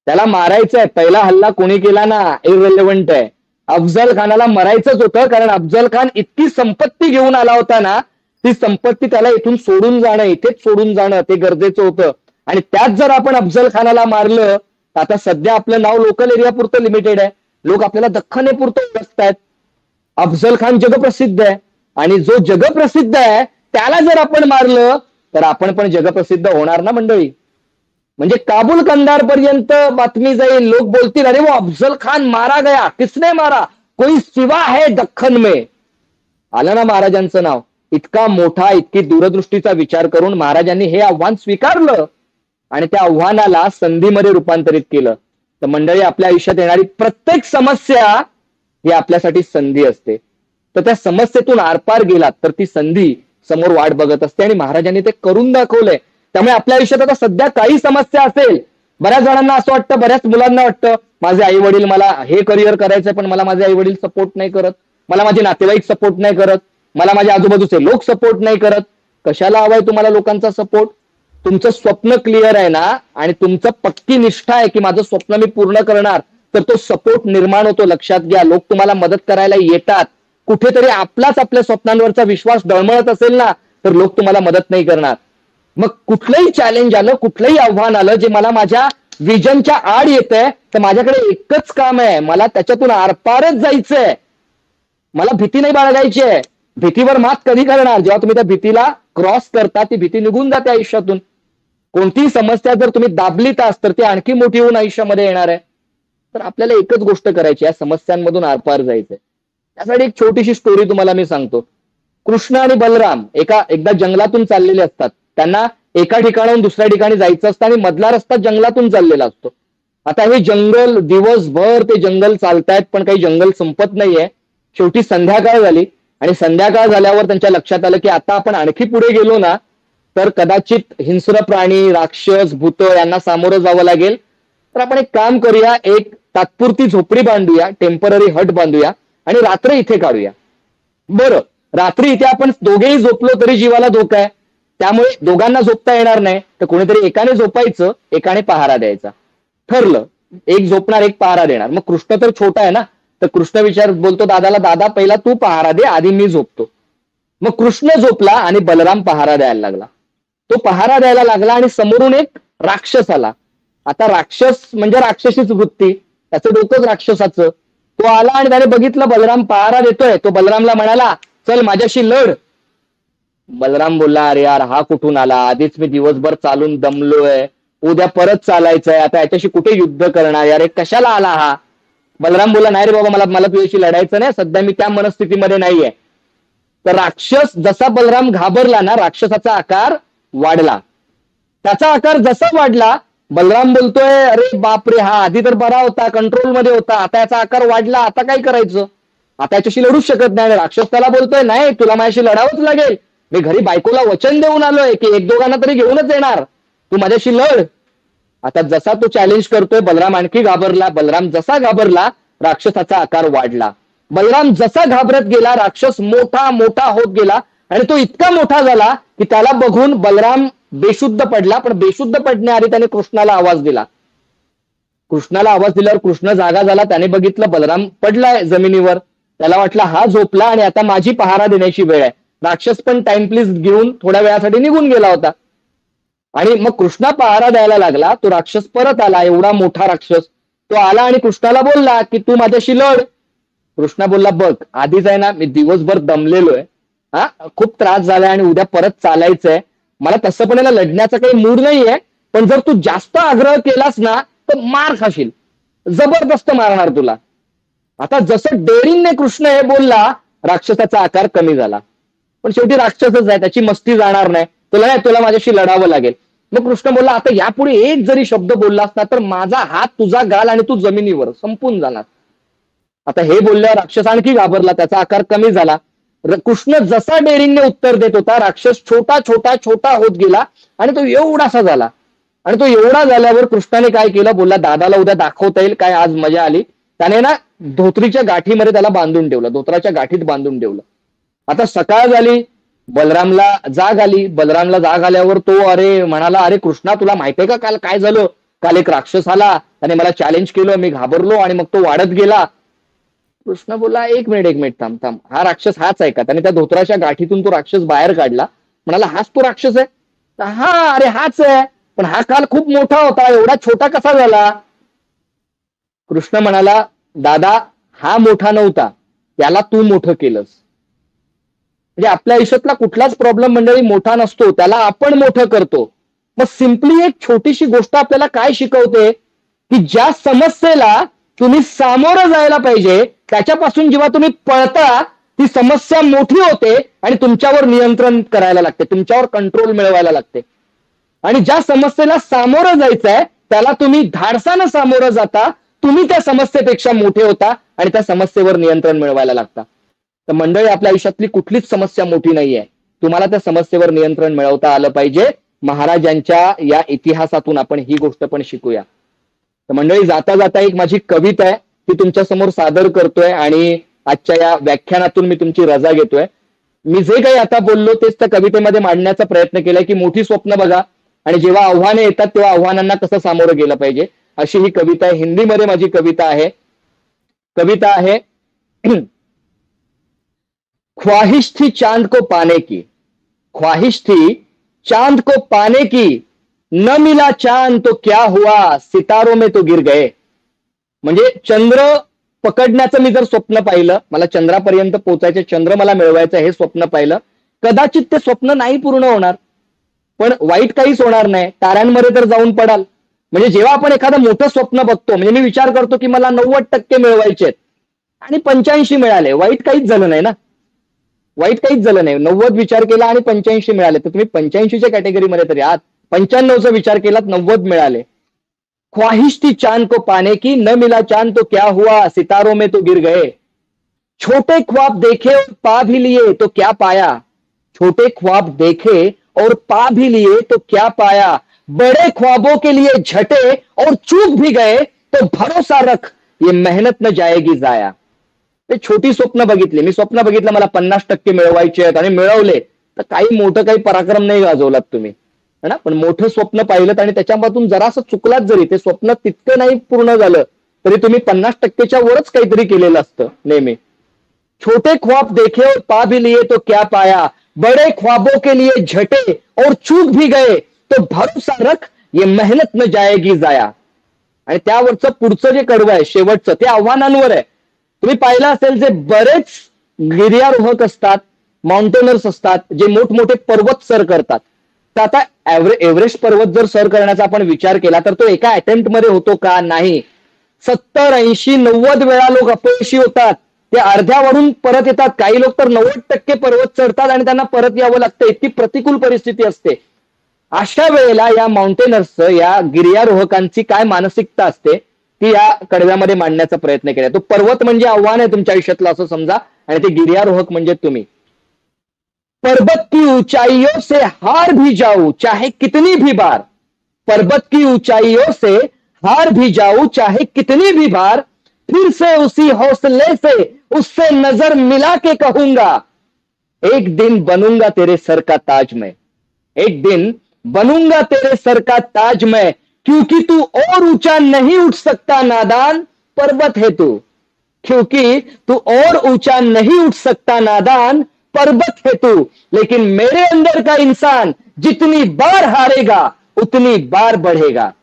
त्याला मारायचंय. पहिला हल्ला कोणी केला ना, इररिलेव्हंट आहे. अफजल खानाला मरायचंच होतं, कारण अफजल खान इतकी संपत्ती घेऊन आला होता ना, ती संपत्ती त्याला इथून सोडून जाणं, इथेच सोडून जाणं ते गरजेचं होतं. आणि त्यात जर आपण अफजल खानाला मारलं, तर आता सध्या आपलं नाव लोकल एरिया पुरतं लिमिटेड आहे. लोक आपल्याला दख्खने पुरतं ओळखतायत. अफजल खान जगप्रसिद्ध आहे, आणि जो जगप्रसिद्ध आहे त्याला जर आपण मारलं तर आपण पण जगप्रसिद्ध होणार ना मंडळी. म्हणजे काबुल कंदार पर्यंत बातमी जाईल, लोक बोलतील अरे वो अफजल खान मारा गया, किसने मारा, कोई सिवा है दख्खन में. आलं ना महाराजांचं नाव. इतका मोठा, इतकी दूरदृष्टीचा विचार करून महाराजांनी हे आव्हान स्वीकारलं आणि त्या आव्हानाला संधीमध्ये रूपांतरित केलं. तर मंडळी, आपल्या आयुष्यात येणारी प्रत्येक समस्या ही आपल्यासाठी संधी असते. तर त्या समस्येतून आरपार गेलात तर ती संधी समोर वाट बघत असते, आणि महाराजांनी ते करून दाखवलंय. त्यामुळे आपल्या आयुष्यात आता सध्या काही समस्या असेल, बऱ्याच जणांना असं वाटतं, बऱ्याच मुलांना वाटतं, माझे आई वडील, मला हे करिअर करायचंय पण मला माझे आई वडील सपोर्ट नाही करत, मला माझे नातेवाईक सपोर्ट नाही करत, मला माझ्या आजूबाजूचे लोक सपोर्ट नाही करत. कशाला हवाय तुम्हाला लोकांचा सपोर्ट? तुमचं स्वप्न क्लिअर आहे ना, आणि तुमचं पक्की निष्ठा आहे की माझं स्वप्न मी पूर्ण करणार, तर तो सपोर्ट निर्माण होतो. लक्षात घ्या, लोक तुम्हाला मदत करायला येतात. कुठेतरी आपलाच आपल्या स्वप्नांवरचा विश्वास डळमळत असेल ना, तर लोक तुम्हाला मदत नाही करणार. मग कुठलंही चॅलेंज आलं, कुठलंही आव्हान आलं जे मला माझ्या विजनच्या आड येतंय, तर माझ्याकडे एकच काम आहे, मला त्याच्यातून आरपारच जायचंय. मला भीती नाही बाळगायची आहे. भीतीवर मात कधी करणार? जेव्हा तुम्ही त्या भीतीला क्रॉस करता, ती भीती निघून जाते आयुष्यातून. कोणतीही समस्या जर तुम्ही दाबली तर ती आणखी मोठी होऊन आयुष्यामध्ये येणार आहे. तर आपल्याला एकच गोष्ट करायची, या समस्यांमधून आरपार जायचंय. त्यासाठी एक छोटीशी स्टोरी तुम्हाला मी सांगतो. कृष्ण आणि बलराम एकदा जंगलातून चाललेले असतात. त्यांना एका ठिकाणाहून दुसऱ्या ठिकाणी जायचं असतं आणि मधला रस्ता जंगलातून चाललेला असतो. आता हे जंगल दिवसभर ते जंगल चालतायत, पण काही जंगल संपत नाहीये. शेवटी संध्याकाळ झाली आणि संध्याकाळ झाल्यावर त्यांच्या लक्षात आलं की आता आपण आणखी पुढे गेलो ना तर कदाचित हिंस्र प्राणी, राक्षस, भूत यांना सामोरं जावं लागेल. तर आपण एक काम करूया, एक तात्पुरती झोपडी बांधूया, टेम्पररी हट बांधूया आणि रात्र इथे काढूया. बरं, रात्री इथे आपण दोघेही झोपलो तरी जीवाला धोका आहे, त्यामुळे दोघांना झोपता येणार नाही, तर कोणीतरी एकाने झोपायचं, एकाने पहारा द्यायचा. ठरलं, एक झोपणार एक पहारा देणार. मग कृष्ण तर छोटा आहे ना, तर कृष्ण बोलतो दादाला, दादा पहिला तू पहारा दे, आधी मी झोपतो. मग कृष्ण झोपला आणि बलराम पहारा द्यायला लागला. तो पहारा द्यायला लागला आणि समोरून एक राक्षस आला. आता राक्षस म्हणजे राक्षसीच वृत्ती, त्याचं डोकंच राक्षसाचं. तो आला आणि त्याने बघितलं बलराम पहारा देतोय. तो बलरामला म्हणाला, चल माझ्याशी लढ. बलराम बोलला, अरे यार हा कुठून आला, आधीच मी दिवसभर चालून दमलोय, उद्या परत चालायचंय, आता याच्याशी कुठे युद्ध करणार, यार कशाला आला हा. बलराम बोलला, नाही रे बाबा, मला तुझ्याशी लढायचं नाही, सध्या मी त्या मनस्थितीमध्ये नाहीये. तर राक्षस जसा बलराम घाबरला ना, राक्षसाचा आकार वाढला. त्याचा आकार जसा वाढला, बलराम बोलतोय, अरे बापरे, हा आधी तर बरा होता, कंट्रोलमध्ये होता, आता याचा आकार वाढला, आता काय करायचं, आता याच्याशी लढूच शकत नाही. राक्षस त्याला बोलतोय, नाही तुला माझ्याशी लढावंच लागेल, मी घरी बायकोला वचन देऊन आलोय की एक दोघांना तरी घेऊनच येणार, तू माझ्याशी लढ. आता जसा तो चॅलेंज करतोय, बलराम आणखी घाबरला. बलराम जसा घाबरला, राक्षसाचा आकार वाढला. बलराम जसा घाबरत गेला, राक्षस मोठा मोठा होत गेला आणि तो इतका मोठा झाला की त्याला बघून बलराम बेशुद्ध पडला. पण बेशुद्ध पडण्याआधी त्याने कृष्णाला आवाज दिला. कृष्णाला आवाज दिल्यावर कृष्ण जागा झाला. त्याने बघितलं बलराम पडलाय जमिनीवर. त्याला वाटलं हा झोपला आणि आता माझी पहारा देण्याची वेळ आहे. राक्षस पण टाइम प्लीज घेऊन थोड्या वेळासाठी निघून गेला होता. आणि मग कृष्णा पहारा द्यायला लागला. तो राक्षस परत आला, एवढा मोठा राक्षस. तो आला आणि कृष्णाला बोलला की तू माझ्याशी लढ. कृष्णा बोलला, बघ आधीच आहे ना, मी दिवसभर दमलेलोय, हा खूप त्रास झालाय आणि उद्या परत चालायचंय, मला तसं पण याला लढण्याचा काही मूड नाहीये, पण जर तू जास्त आग्रह केलास ना तर मार खाशील, जबरदस्त मारणार तुला. आता जसं डेअरिंगने कृष्ण हे बोलला, राक्षसाचा आकार कमी झाला. पण शेवटी राक्षसच आहे, त्याची मस्ती जाणार नाही. तुला माझ्याशी लढावं लागेल. मग कृष्ण बोलला, आता यापुढे एक जरी शब्द बोललास ना तर माझा हात तुझा गाल आणि तू जमिनीवर संपून जाणार. आता हे बोलल्यावर राक्षस आणखी घाबरला, त्याचा आकार कमी झाला. कृष्ण जसा डेअरिंगने उत्तर देत होता, राक्षस छोटा छोटा छोटा होत गेला आणि तो एवढासा झाला. आणि तो एवढा झाल्यावर कृष्णाने काय केलं, बोलला दादाला उद्या दाखवता येईल काय आज मजा आली. त्याने ना धोत्रीच्या गाठीमध्ये त्याला बांधून ठेवलं, धोत्राच्या गाठीत बांधून ठेवलं. आता सकाळ झाली, बलरामला जाग आली. बलरामला जाग आल्यावर तो म्हणाला, अरे कृष्णा तुला माहितीये का काल काय झालं, काल एक राक्षस आला, त्याने मला चॅलेंज केलं, मी घाबरलो आणि मग तो वाढत गेला. कृष्ण बोलला, एक मिनिट थांब, हा राक्षस हाच आहे का. त्याने त्या धोत्राच्या गाठीतून तो राक्षस बाहेर काढला. म्हणाला, हाच तो राक्षस आहे. हा अरे हाच आहे, पण हा काल खूप मोठा होता, एवढा छोटा कसा झाला. कृष्ण म्हणाला, दादा हा मोठा नव्हता, त्याला तू मोठं केलंस. म्हणजे आपल्या आयुष्यातला कुठलाच प्रॉब्लेम मंडळी मोठा नसतो, त्याला आपण मोठं करतो. मग सिम्पली एक छोटीशी गोष्ट आपल्याला काय शिकवते की ज्या समस्येला तुम्ही सामोरं जायला पाहिजे त्याच्यापासून जेव्हा तुम्ही पळता, ती समस्या मोठी होते आणि तुमच्यावर नियंत्रण करायला लागते, तुमच्यावर कंट्रोल मिळवायला लागते. आणि ज्या समस्येला सामोरं जायचंय त्याला तुम्ही धाडसानं सामोरं जाता, तुम्ही त्या समस्येपेक्षा मोठे होता आणि त्या समस्येवर नियंत्रण मिळवायला लागता. तर मंडळी, आपल्या आयुष्यातली कुठलीच समस्या मोठी नाहीये, तुम्हाला त्या समस्येवर नियंत्रण मिळवता आलं पाहिजे. महाराजांच्या या इतिहासातून आपण ही गोष्ट पण शिकूया. तर मंडळी, जाता जाता एक माझी कविता आहे, ती तुमच्या समोर सादर करतोय आणि आजच्या या व्याख्यानातून मी तुमची रजा घेतोय. मी जे काही आता बोललो तेच त्या कवितेमध्ये मांडण्याचा प्रयत्न केलाय की मोठी स्वप्न बघा आणि जेव्हा आव्हाने येतात तेव्हा आव्हानांना कसं सामोरं गेलं पाहिजे, अशी ही कविता आहे. हिंदीमध्ये माझी कविता आहे. ख्वाहिश थी चांद को पाने की, ख्वाहिश थी चांद को पाने की, न मिला चांद तो क्या हुआ, सितारों में तो गिर गए. म्हणजे चंद्र पकडण्याचं मी जर स्वप्न पाहिलं, मला चंद्रापर्यंत पोहोचायचं, चंद्र मला मिळवायचं हे स्वप्न पाहिलं, कदाचित ते स्वप्न नाही पूर्ण होणार, पण वाईट काहीच होणार नाही, ताऱ्यांमध्ये तर जाऊन पडाल. म्हणजे जेव्हा आपण एखादं मोठं स्वप्न बघतो, म्हणजे मी विचार करतो की मला 90% मिळवायचे आहेत आणि 85 मिळाले, वाईट काहीच झालं नाही ना. वाईट काहीच झालं नाही. 90 विचार केला आणि 85 मिळाले, तर तुम्ही 85च्या कॅटेगरीमध्ये तरी आहात. 95चा विचार केलात, 90 मिळाले. ख्वाहिश थी चांद को पाने की, न मिला चांद तो क्या हुआ, सितारों में तो गिर गए. छोटे ख्वाब देखे और पा भी लिए तो क्या पाया. छोटे ख्वाब देखे और पा भी लिए तो क्या पाया. बड़े ख्वाबों के लिए झटे और चूक भी गए तो भरोसा रख, ये मेहनत न जाएगी जाया. ते छोटी स्वप्न बघितली. मी स्वप्न बघितलं मला 50% मिळवायचे आहेत आणि मिळवले, तर काही मोठं काही पराक्रम नाही गाजवलात तुम्ही, है ना. पण मोठं स्वप्न पाहिलं आणि त्याच्यामधून जरासं चुकलात, जरी ते स्वप्न तितकं नाही पूर्ण झालं तरी तुम्ही 50%च्या वरच काहीतरी केलेलं असतं नेहमी. छोटे ख्वाब देखे और पा भी लिए तो क्या पाया, बड़े ख्वाबों के लिए झटे और चूक भी गए तो भरोसा रख, ये मेहनत न जाएगी जाया. आणि त्यावरचं पुढचं जे कडवं आहे शेवटचं, ते आव्हानांवर आहे. तुम्ही पाहिलं असेल, जे बरेच गिर्यारोहक असतात, माउंटेनर्स असतात, जे मोठमोठे पर्वत सर करतात, तर आता एव्हरेस्ट पर्वत जर सर करण्याचा आपण विचार केला तर तो एका अटेम्प्ट मध्ये होतो का? नाही. 70, 80, 90 वेळा लोक अपयशी होतात. ते अर्ध्यावरून परत येतात. काही लोक तर 90% पर्वत चढतात आणि त्यांना परत यावं लागतं. इतकी प्रतिकूल परिस्थिती असते. अशा वेळेला या माउंटेनर्सचं, या गिर्यारोहकांची काय मानसिकता असते ती या कडव्यामध्ये मांडण्याचा प्रयत्न केला. तो पर्वत म्हणजे आव्हान आहे तुमच्या आयुष्यातलं असं समजा, आणि ते गिर्यारोहक म्हणजे तुम्ही. पर्वत की ऊंचाइयों से हार भी जाऊं चाहे कितनी भी बार, पर्वत की ऊंचाइयों से हार भी जाऊं चाहे कितनी भी बार, फिर से उसी हौसले से उससे नजर मिला के कहूंगा, एक दिन बनूंगा तेरे सर का ताज मैं. एक दिन बनूंगा तेरे सर का ताज मैं, क्योंकि तू और ऊंचा नहीं उठ सकता नादान, पर्वत है तू. क्योंकि तू और ऊंचा नहीं उठ सकता नादान, पर्वत है तू. लेकिन मेरे अंदर का इंसान जितनी बार हारेगा उतनी बार बढ़ेगा.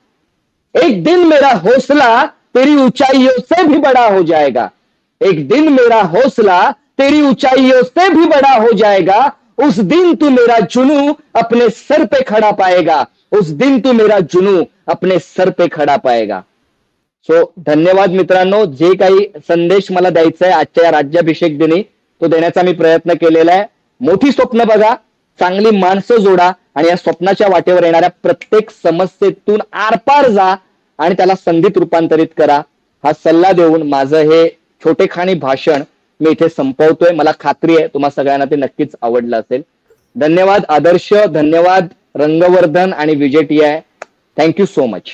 एक दिन मेरा हौसला तेरी ऊंचाइयों से भी बड़ा हो जाएगा. एक दिन मेरा हौसला तेरी ऊंचाइयों से भी बड़ा हो जाएगा. उस दिन तू मेरा जुनू अपने सर पे खड़ा पाएगा. उस दिन तू मेरा जुनू अपने सर पे खड़ा पाएगा. सो धन्यवाद मित्रांनो. जे काही संदेश मला द्यायचा आहे आजच्या या राज्याभिषेक दिनी, तो देण्याचा मी प्रयत्न केलेला आहे. मोठी स्वप्न बघा, चांगली माणसं जोडा आणि या स्वप्नाच्या वाटेवर येणाऱ्या प्रत्येक समस्येतून आरपार जा आणि त्याला संधीत रूपांतरित करा. हा सल्ला देऊन माझं हे छोटेखानी भाषण मी इथे संपवतोय. मला खात्री आहे तुम्हा सगळ्यांना ते नक्कीच आवडलं असेल. धन्यवाद आदर्श, धन्यवाद रंगवर्धन आणि विजय TI. Thank you so much.